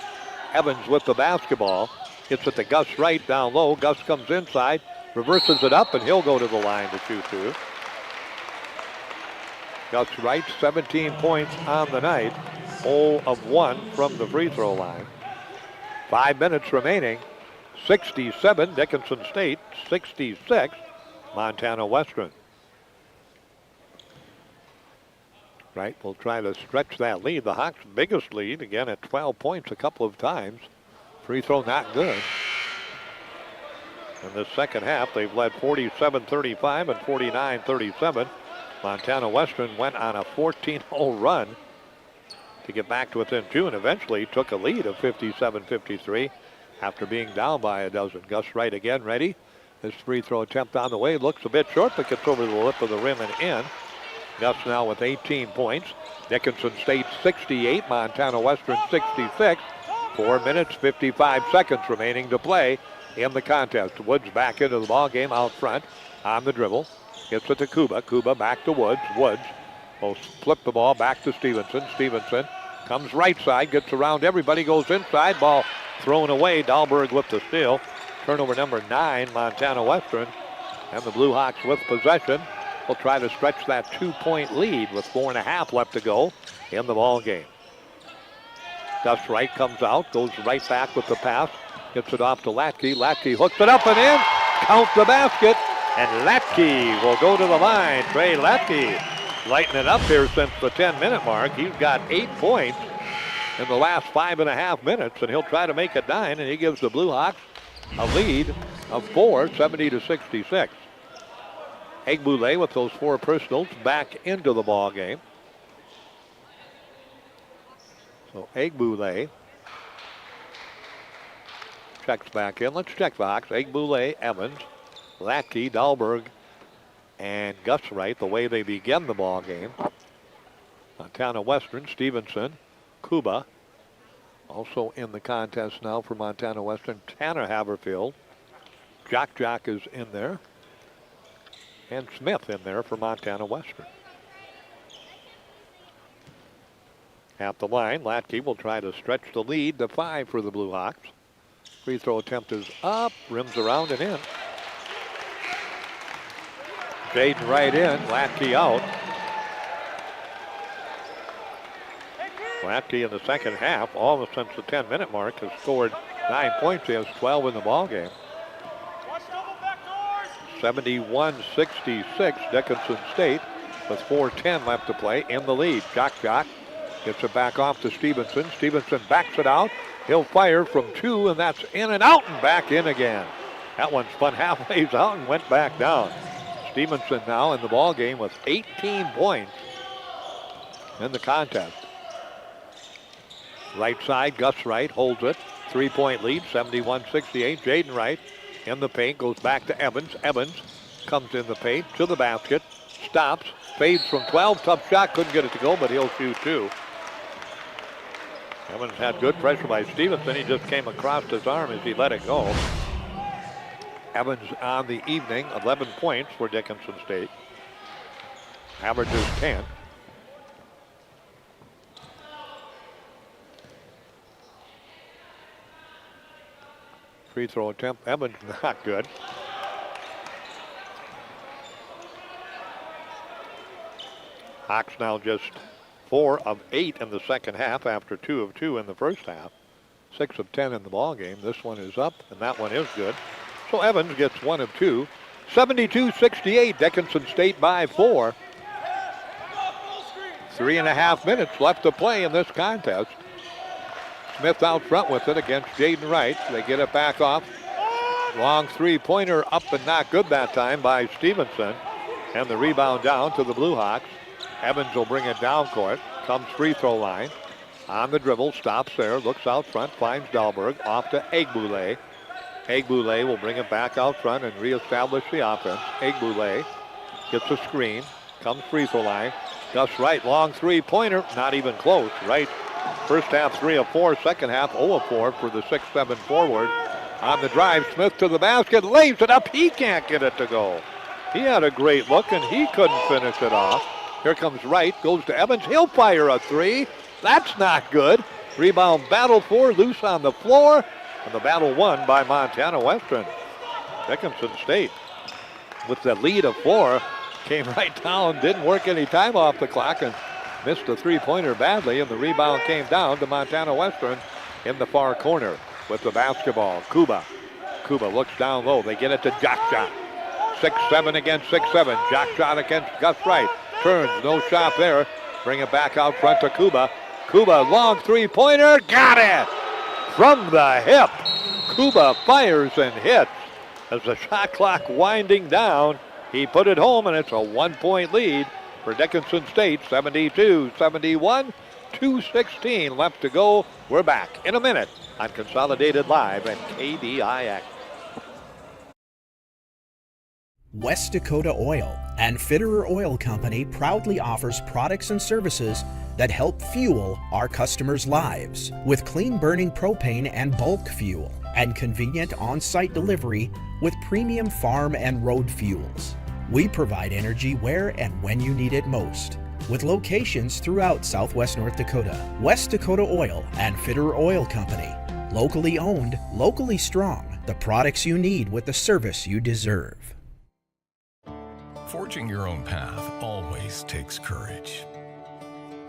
Evans with the basketball. Gets it to Gus Wright down low. Gus comes inside, reverses it up, and he'll go to the line to shoot two. Gus Wright, 17 points on the night. 0 of 1 from the free throw line. 5 minutes remaining. 67, Dickinson State, 66, Montana Western. Wright will try to stretch that lead. The Hawks' biggest lead, again at 12 points a couple of times. Free throw not good. In the second half, they've led 47-35 and 49-37. Montana Western went on a 14-0 run to get back to within 2 and eventually took a lead of 57-53 after being down by a dozen. Gus Wright again ready. This free throw attempt on the way looks a bit short, but gets over the lip of the rim and in. Gus now with 18 points. Dickinson State 68, Montana Western 66. 4 minutes, 55 seconds remaining to play in the contest. Woods back into the ball game out front on the dribble. Gets it to Kuba. Kuba back to Woods. Woods will flip the ball back to Stevenson. Stevenson comes right side, gets around everybody, goes inside. Ball thrown away. Dahlberg with the steal. Turnover number 9, Montana Western. And the Blue Hawks with possession will try to stretch that 2-point lead with 4.5 left to go in the ball game. Gus Wright comes out, goes right back with the pass, gets it off to Latke. Latke hooks it up and in. Count the basket, and Latke will go to the line. Trey Latke lighting it up here since the 10-minute mark. He's got 8 points in the last 5.5 minutes, and he'll try to make it 9, and he gives the Blue Hawks a lead of 4, 70-66. Egbule with those 4 personals back into the ball game. So Egbule checks back in. Let's check the Hawks. Egbule, Evans, Latke, Dahlberg, and Gus Wright, the way they begin the ball game. Montana Western, Stevenson, Kuba, also in the contest now for Montana Western. Tanner Haverfield, Jock is in there, and Smith in there for Montana Western. At the line, Latke will try to stretch the lead to 5 for the Blue Hawks. Free throw attempt is up, rims around and in. Jaden right in, Latke out. Latke in the second half, almost since the 10-minute mark, has scored 9 points. He has 12 in the ball game. 71-66, Dickinson State with 4:10 left to play in the lead. Jock gets it back off to Stevenson. Stevenson backs it out. He'll fire from 2, and that's in and out and back in again. That one spun halfway out and went back down. Stevenson now in the ball game with 18 points in the contest. Right side, Gus Wright holds it. 3-point lead, 71-68. Jaden Wright in the paint, goes back to Evans. Evans comes in the paint to the basket, stops, fades from 12. Tough shot, couldn't get it to go, but he'll shoot 2. Evans had good pressure by Stevenson. He just came across his arm as he let it go. Evans on the evening, 11 points for Dickinson State. Averages 10. Free throw attempt, Evans not good. Hawks now just 4 of 8 in the second half after 2 of 2 in the first half. 6 of 10 in the ball game. This one is up, and that one is good. So Evans gets 1 of 2. 72-68, Dickinson State by 4. 3.5 minutes left to play in this contest. Smith out front with it against Jaden Wright. They get it back off. Long 3-pointer up and not good that time by Stevenson. And the rebound down to the Blue Hawks. Evans will bring it down court. Comes free throw line. On the dribble, stops there, looks out front, finds Dahlberg. Off to Egbule. Egbule will bring it back out front and reestablish the offense. Egbule gets a screen. Comes free throw line. Gus Wright, long 3-pointer, not even close. Wright First half 3 of 4, second half 0 of 4 for the 6'7" forward. On the drive, Smith to the basket, lays it up. He can't get it to go. He had a great look, and he couldn't finish it off. Here comes Wright, goes to Evans. He'll fire a three. That's not good. Rebound battle for, loose on the floor, and the battle won by Montana Western. Dickinson State, with the lead of 4, came right down, didn't work any time off the clock, and missed a three-pointer badly, and the rebound came down to Montana Western in the far corner with the basketball. Kuba looks down low. They get it to Jockshot. 6'7" against 6'7". Jockshot against Gus Wright. Turns, no shot there. Bring it back out front to Kuba. Kuba, long three-pointer, got it! From the hip. Kuba fires and hits. As the shot clock winding down, he put it home, and it's a 1-point lead for Dickinson State, 72-71, 2:16 left to go. We're back in a minute on Consolidated Live and KDIX. West Dakota Oil and Fitterer Oil Company proudly offers products and services that help fuel our customers' lives with clean-burning propane and bulk fuel and convenient on-site delivery with premium farm and road fuels. We provide energy where and when you need it most, with locations throughout Southwest North Dakota. West Dakota Oil and Fitterer Oil Company. Locally owned, locally strong. The products you need with the service you deserve. Forging your own path always takes courage.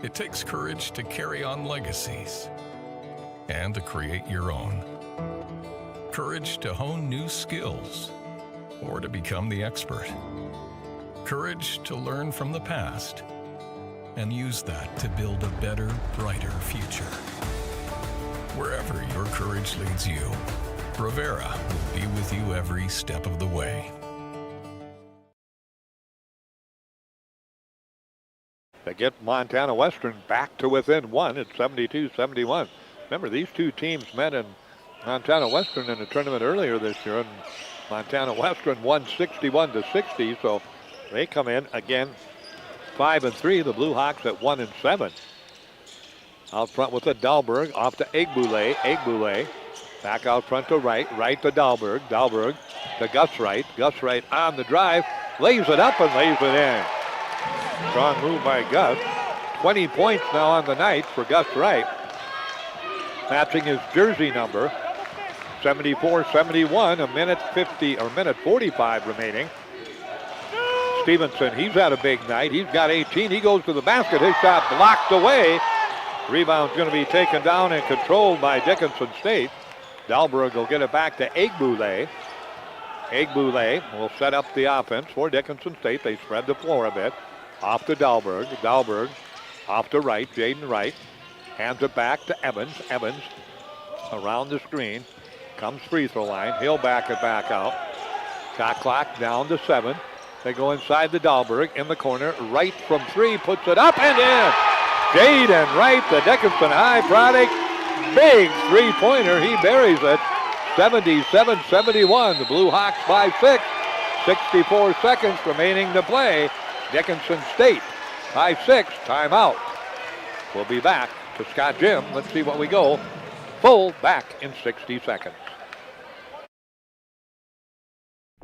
It takes courage to carry on legacies and to create your own. Courage to hone new skills or to become the expert. Courage to learn from the past and use that to build a better, brighter future. Wherever your courage leads you, Rivera will be with you every step of the way. They get Montana Western back to within 1 at 72-71. Remember, these two teams met in Montana Western in a tournament earlier this year, and Montana Western won 61-60, so they come in again 5-3. The Blue Hawks at 1-7. Out front with the Dahlberg, off to Egbule. Egbule back out front to Wright. Wright to Dahlberg. Dahlberg to Gus Wright. Gus Wright on the drive, lays it up and lays it in. Strong move by Gus. 20 points now on the night for Gus Wright, matching his jersey number. 74-71, a minute 45 remaining. Stevenson, he's had a big night. He's got 18. He goes to the basket. His shot blocked away. Rebound's going to be taken down and controlled by Dickinson State. Dahlberg will get it back to Egbule. Egbule will set up the offense for Dickinson State. They spread the floor a bit. Off to Dahlberg. Dahlberg off to Wright. Jaden Wright hands it back to Evans. Evans around the screen. Comes free throw line. He'll back it back out. Shot clock down to 7. They go inside the Dahlberg in the corner. Wright from 3 puts it up and in. Jaden Wright, the Dickinson High product. Big three-pointer. He buries it. 77-71. The Blue Hawks by 6. 64 seconds remaining to play. Dickinson State by 6. Timeout. We'll be back to Scott Jim. Let's see what we go. Full back in 60 seconds.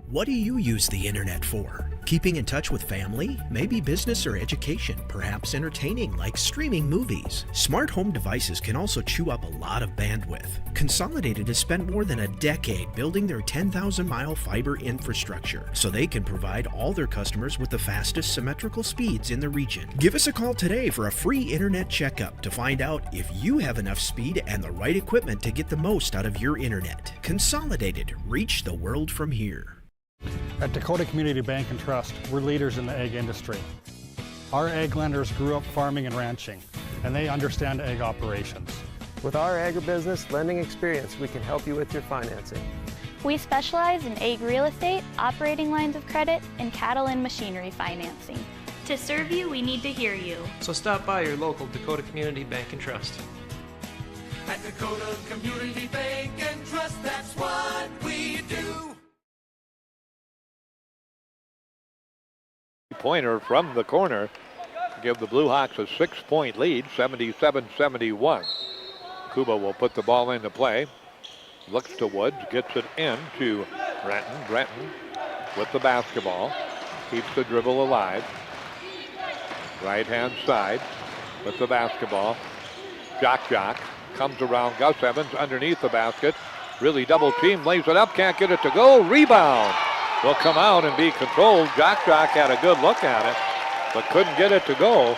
What do you use the internet for? Keeping in touch with family? Maybe business or education? Perhaps entertaining, like streaming movies? Smart home devices can also chew up a lot of bandwidth. Consolidated has spent more than a decade building their 10,000-mile fiber infrastructure so they can provide all their customers with the fastest symmetrical speeds in the region. Give us a call today for a free internet checkup to find out if you have enough speed and the right equipment to get the most out of your internet. Consolidated. Reach the world from here. At Dakota Community Bank and Trust, we're leaders in the egg industry. Our egg lenders grew up farming and ranching, and they understand egg operations. With our agribusiness lending experience, we can help you with your financing. We specialize in egg real estate, operating lines of credit, and cattle and machinery financing. To serve you, we need to hear you. So stop by your local Dakota Community Bank and Trust. At Dakota Community Bank and Trust, that's what we do. Pointer from the corner. give the Blue Hawks a 6-point lead, 77-71. Kuba will put the ball into play. Looks to Woods, gets it in to Brenton. Brenton with the basketball. Keeps the dribble alive. Right-hand side with the basketball. Jock comes around Gus Evans underneath the basket. Really double team, lays it up, can't get it to go. Rebound will come out and be controlled. Jock had a good look at it, but couldn't get it to go.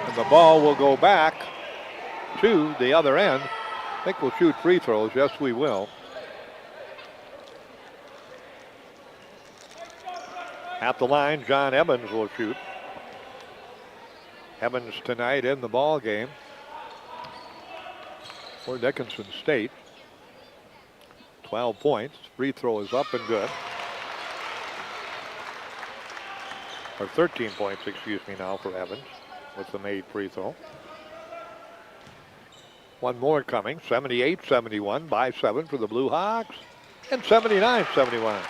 And the ball will go back to the other end. I think we'll shoot free throws. Yes, we will. At the line, John Evans will shoot. Evans tonight in the ball game for Dickinson State. 12 points. Free throw is up and good. Or 13 points, excuse me, now for Evans with the made free throw. One more coming. 78-71 by 7 for the Blue Hawks. And 79-71.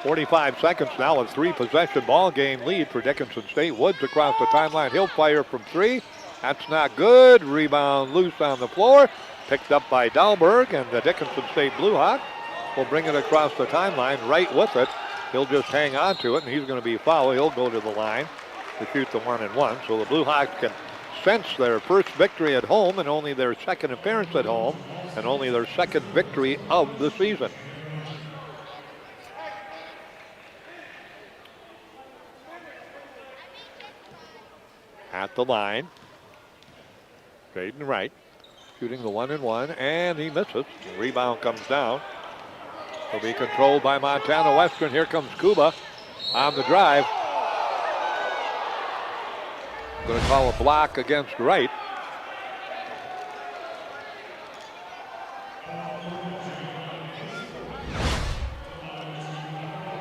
45 seconds now, a 3-possession ball game lead for Dickinson State. Woods across the timeline. He'll fire from 3. That's not good. Rebound loose on the floor. Picked up by Dahlberg, and the Dickinson State Blue Hawk will bring it across the timeline right with it. He'll just hang on to it, and he's going to be fouled. He'll go to the line to shoot the 1-and-1. So the Blue Hawks can cinch their first victory at home and only their second appearance at home and only their second victory of the season. At the line, Jaden Wright shooting the 1-and-1, and he misses. The rebound comes down. Will be controlled by Montana Western. Here comes Kuba on the drive. Going to call a block against Wright.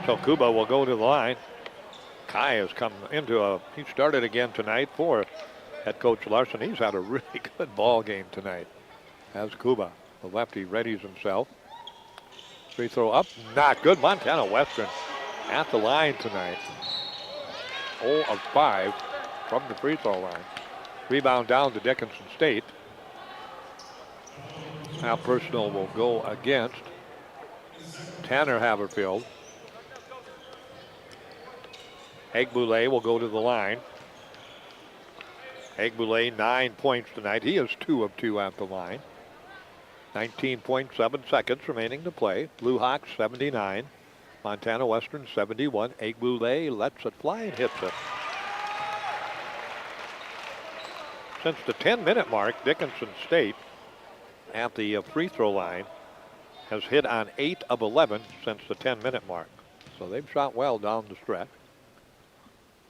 So Kuba will go to the line. Kai has come into he started again tonight for head coach Larson. He's had a really good ball game tonight. As Kuba, the lefty, readies himself. Free throw up, not good. Montana Western at the line tonight. 0 of 5 from the free throw line. Rebound down to Dickinson State. Now personal will go against Tanner Haverfield. Egbule will go to the line. Egbule 9 points tonight. He is 2 of 2 at the line. 19.7 seconds remaining to play. Blue Hawks 79. Montana Western 71. Egbule lets it fly and hits it. Since the 10-minute mark, Dickinson State at the free throw line has hit on 8 of 11 since the 10-minute mark. So they've shot well down the stretch.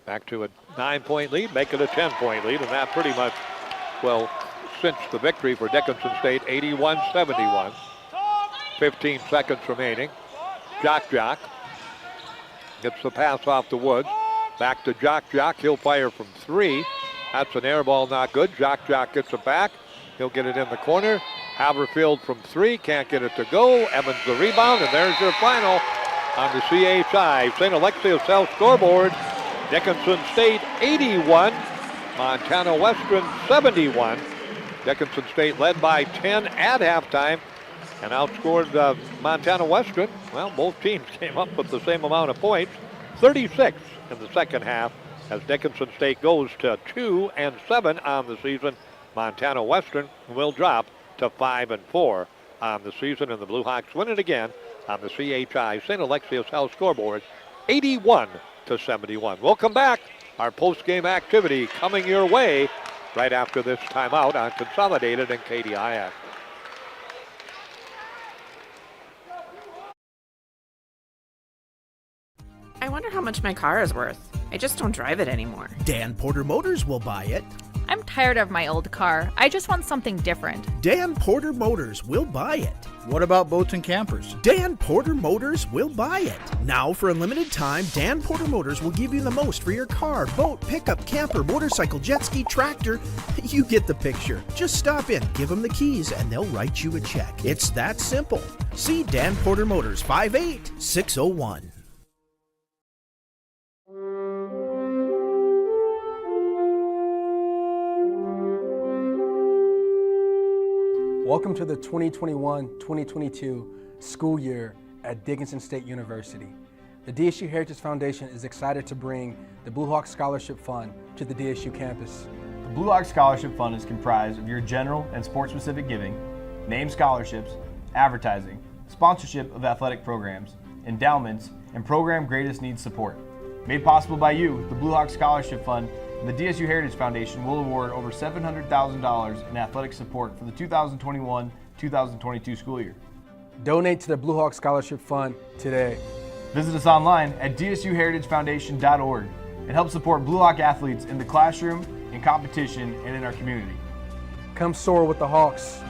Back to a 9-point lead, make it a 10-point lead, and that pretty much will cinch the victory for Dickinson State, 81-71. 15 seconds remaining. Jock gets the pass off to Woods. Back to Jock. He'll fire from 3. That's an air ball, not good. Jock gets it back. He'll get it in the corner. Haverfield from 3, can't get it to go. Evans the rebound, and there's your final on the CHI St. Alexius Health scoreboard. Dickinson State 81, Montana Western 71. Dickinson State led by 10 at halftime and outscored Montana Western. Well, both teams came up with the same amount of points, 36 in the second half, as Dickinson State goes to 2-7 on the season. Montana Western will drop to 5-4 on the season, and the Blue Hawks win it again on the CHI St. Alexius Health scoreboard, 81-71. We'll come back. Our post-game activity coming your way right after this timeout on Consolidated and KDIX. I wonder how much my car is worth. I just don't drive it anymore. Dan Porter Motors will buy it. I'm tired of my old car. I just want something different. Dan Porter Motors will buy it. What about boats and campers? Dan Porter Motors will buy it. Now, for a limited time, Dan Porter Motors will give you the most for your car, boat, pickup, camper, motorcycle, jet ski, tractor. You get the picture. Just stop in, give them the keys, and they'll write you a check. It's that simple. See Dan Porter Motors, 58601. Welcome to the 2021-2022 school year at Dickinson State University. The DSU Heritage Foundation is excited to bring the Blue Hawk Scholarship Fund to the DSU campus. The Blue Hawk Scholarship Fund is comprised of your general and sport-specific giving, named scholarships, advertising, sponsorship of athletic programs, endowments, and program greatest needs support. Made possible by you, the Blue Hawk Scholarship Fund and the DSU Heritage Foundation will award over $700,000 in athletic support for the 2021-2022 school year. Donate to the Blue Hawk Scholarship Fund today. Visit us online at dsuheritagefoundation.org and help support Blue Hawk athletes in the classroom, in competition, and in our community. Come soar with the Hawks.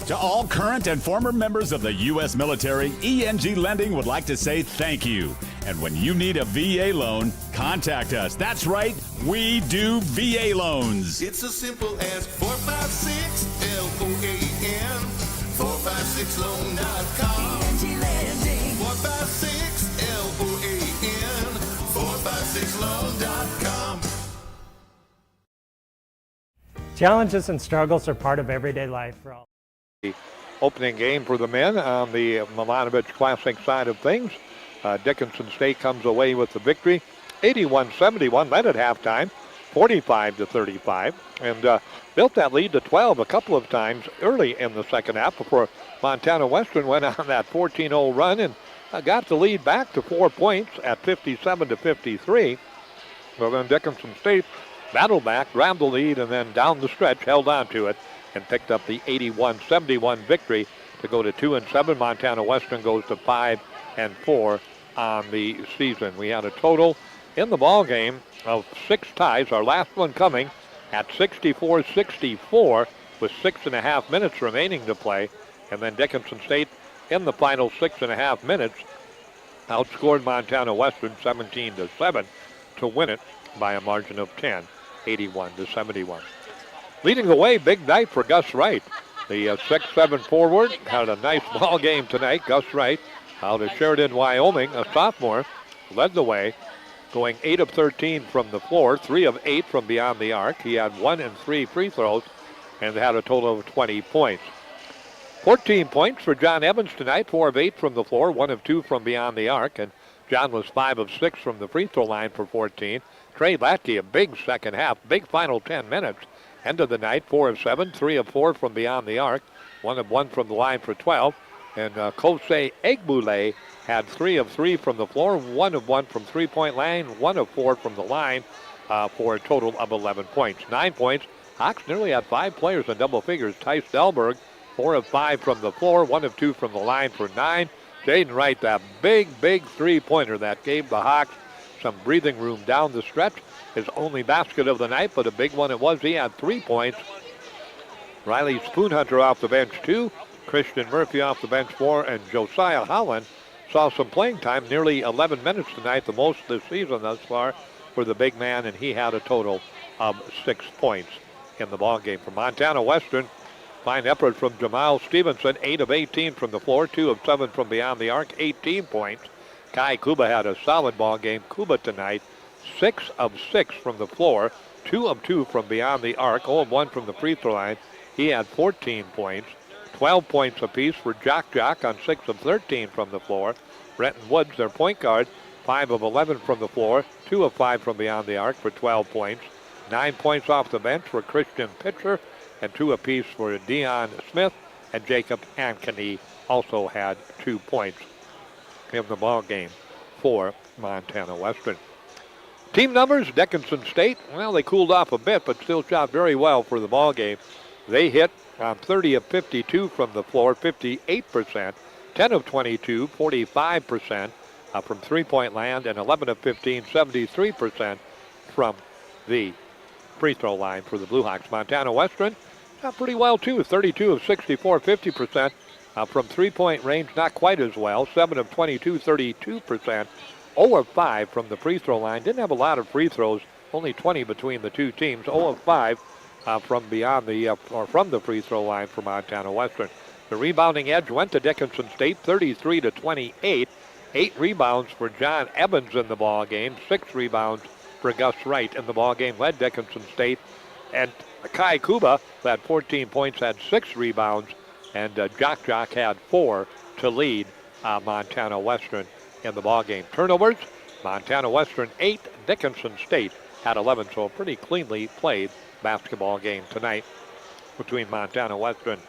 To all current and former members of the U.S. military, ENG Lending would like to say thank you. And when you need a VA loan, contact us. That's right, we do VA loans. It's as simple as 456-LOAN, 456loan.com. ENG Lending. 456-LOAN, 456loan.com. Challenges and struggles are part of everyday life for all. The opening game for the men on the Milanovic Classic side of things. Dickinson State comes away with the victory, 81-71, led at halftime, 45-35, and built that lead to 12 a couple of times early in the second half before Montana Western went on that 14-0 run and got the lead back to 4 points at 57-53. Well, then Dickinson State battled back, grabbed the lead, and then down the stretch held on to it and picked up the 81-71 victory to go to 2-7. Montana Western goes to 5-4 on the season. We had a total in the ball game of 6 ties. Our last one coming at 64-64 with 6.5 minutes remaining to play, and then Dickinson State in the final 6.5 minutes outscored Montana Western 17-7 to win it by a margin of 10, 81-71. Leading the way, big night for Gus Wright. The 6'7" forward had a nice ball game tonight. Gus Wright out of Sheridan, Wyoming, a sophomore, led the way, going 8 of 13 from the floor, 3 of 8 from beyond the arc. He had 1 and 3 free throws and had a total of 20 points. 14 points for John Evans tonight, 4 of 8 from the floor, 1 of 2 from beyond the arc, and John was 5 of 6 from the free throw line for 14. Trey Latke, a big second half, big final 10 minutes. End of the night, 4 of 7, 3 of 4 from beyond the arc, 1 of 1 from the line for 12. And Kosei Egbule had 3 of 3 from the floor, 1 of 1 from three-point line, 1 of 4 from the line for a total of 11 points. 9 points. Hawks nearly had 5 players in double figures. Tice Delberg, 4 of 5 from the floor, 1 of 2 from the line for 9. Jaden Wright, that big three-pointer that gave the Hawks some breathing room down the stretch. His only basket of the night, but a big one it was. He had 3 points. Riley Spoonhunter off the bench 2. Christian Murphy off the bench 4. And Josiah Holland saw some playing time, nearly 11 minutes tonight, the most this season thus far for the big man, and he had a total of 6 points in the ballgame. For Montana Western, fine effort from Jamal Stevenson, 8 of 18 from the floor, 2 of 7 from beyond the arc, 18 points. Kai Kuba had a solid ball game. Kuba tonight, 6 of 6 from the floor, 2 of 2 from beyond the arc, 0 of 1 from the free throw line. He had 14 points, 12 points apiece for Jock on 6 of 13 from the floor. Brenton Woods, their point guard, 5 of 11 from the floor, 2 of 5 from beyond the arc for 12 points. 9 points off the bench for Christian Pitcher, and 2 apiece for Deion Smith, and Jacob Ankeny also had 2 points in the ball game for Montana Western. Team numbers, Dickinson State, well, they cooled off a bit, but still shot very well for the ball game. They hit on 30 of 52 from the floor, 58%. 10 of 22, 45% from three-point land, and 11 of 15, 73% from the free throw line for the Blue Hawks. Montana Western, pretty well too, 32 of 64, 50% from three-point range, not quite as well, 7 of 22, 32%, 0 of 5 from the free throw line. Didn't have a lot of free throws, only 20 between the two teams, 0 of 5 from beyond the or from the free throw line for Montana Western. The rebounding edge went to Dickinson State, 33 to 28. 8 rebounds for John Evans in the ball game, 6 rebounds for Gus Wright in the ball game, led Dickinson State. And Kai Kuba, who had 14 points, had 6 rebounds, and Jock had 4 to lead Montana Western in the ball game. Turnovers, Montana Western 8, Dickinson State had 11, so a pretty cleanly played basketball game tonight between Montana Western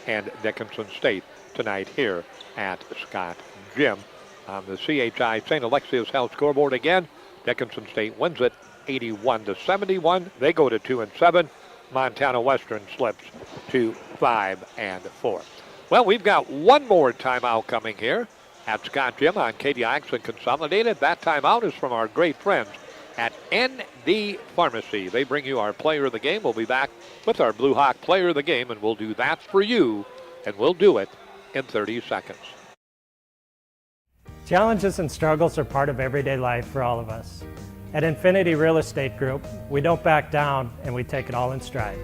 and Dickinson State tonight here at Scott Gym. On the CHI St. Alexius Health scoreboard again, Dickinson State wins it 81 to 71. They go to 2-7. Montana Western slips to 5-4. Well, we've got one more timeout coming here at Scott Gym on KDIX and Consolidated. That timeout is from our great friends at ND Pharmacy. They bring you our player of the game. We'll be back with our Blue Hawk player of the game, and we'll do that for you, and we'll do it in 30 seconds. Challenges and struggles are part of everyday life for all of us. At Infinity Real Estate Group, we don't back down and we take it all in stride.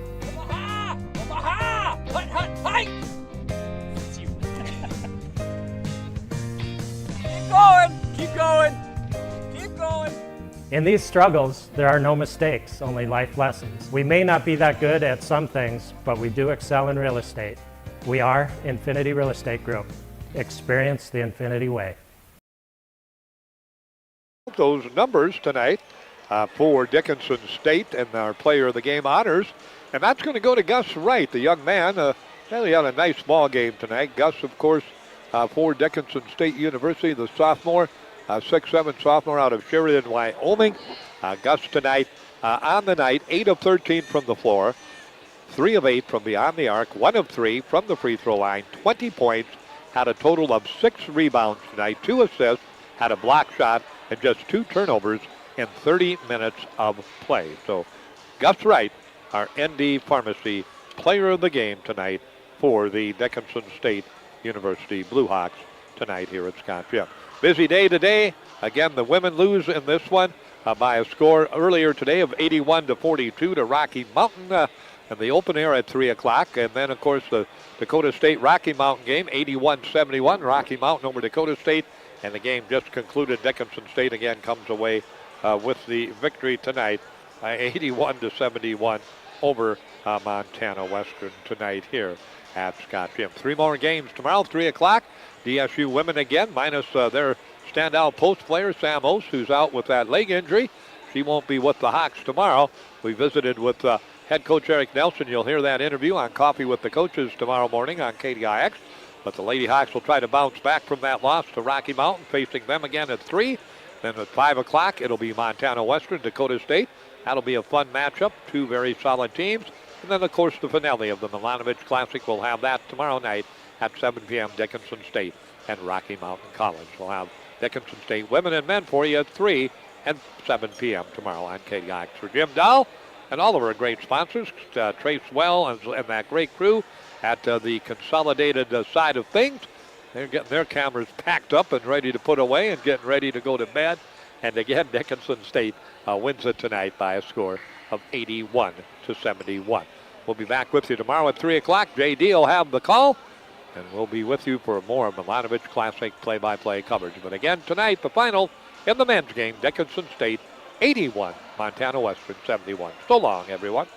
Keep going. Keep going. In these struggles, there are no mistakes, only life lessons. We may not be that good at some things, but we do excel in real estate. We are Infinity Real Estate Group. Experience the Infinity way. Those numbers tonight for Dickinson State and our player of the game honors, and that's going to go to Gus Wright, the young man. He had a nice ball game tonight. Gus, of course, for Dickinson State University, the sophomore, 6'7" sophomore out of Sheridan, Wyoming. Gus tonight on the night, 8 of 13 from the floor, 3 of 8 from beyond the arc, 1 of 3 from the free throw line, 20 points, had a total of 6 rebounds tonight, 2 assists, had a block shot, and just 2 turnovers in 30 minutes of play. So Gus Wright, our ND Pharmacy player of the game tonight for the Dickinson State University Blue Hawks tonight here at Scott Gym. Busy day today. Again, the women lose in this one by a score earlier today of 81 to 42 to Rocky Mountain in the open air at 3 o'clock. And then, of course, the Dakota State Rocky Mountain game, 81-71. Rocky Mountain over Dakota State. And the game just concluded. Dickinson State again comes away with the victory tonight, 81 to 71 over Montana Western tonight here at Scott Gym. 3 more games tomorrow, 3 o'clock. DSU women again, minus their standout post player, Sam Ose, who's out with that leg injury. She won't be with the Hawks tomorrow. We visited with head coach Eric Nelson. You'll hear that interview on Coffee with the Coaches tomorrow morning on KDIX. But the Lady Hawks will try to bounce back from that loss to Rocky Mountain, facing them again at 3. Then at 5 o'clock, it'll be Montana Western, Dakota State. That'll be a fun matchup, 2 very solid teams. And then, of course, the finale of the Milanovic Classic. We'll have that tomorrow night at 7 p.m. Dickinson State and Rocky Mountain College. We'll have Dickinson State women and men for you at 3 and 7 p.m. tomorrow on KDIX. For Jim Dahl and all of our great sponsors, Trace Well and that great crew at the consolidated side of things. They're getting their cameras packed up and ready to put away and getting ready to go to bed. And again, Dickinson State wins it tonight by a score of 81 to 71. We'll be back with you tomorrow at 3 o'clock. JD will have the call, and we'll be with you for more Milanovic Classic play-by-play coverage. But again, tonight, the final in the men's game, Dickinson State 81, Montana Western 71. So long, everyone.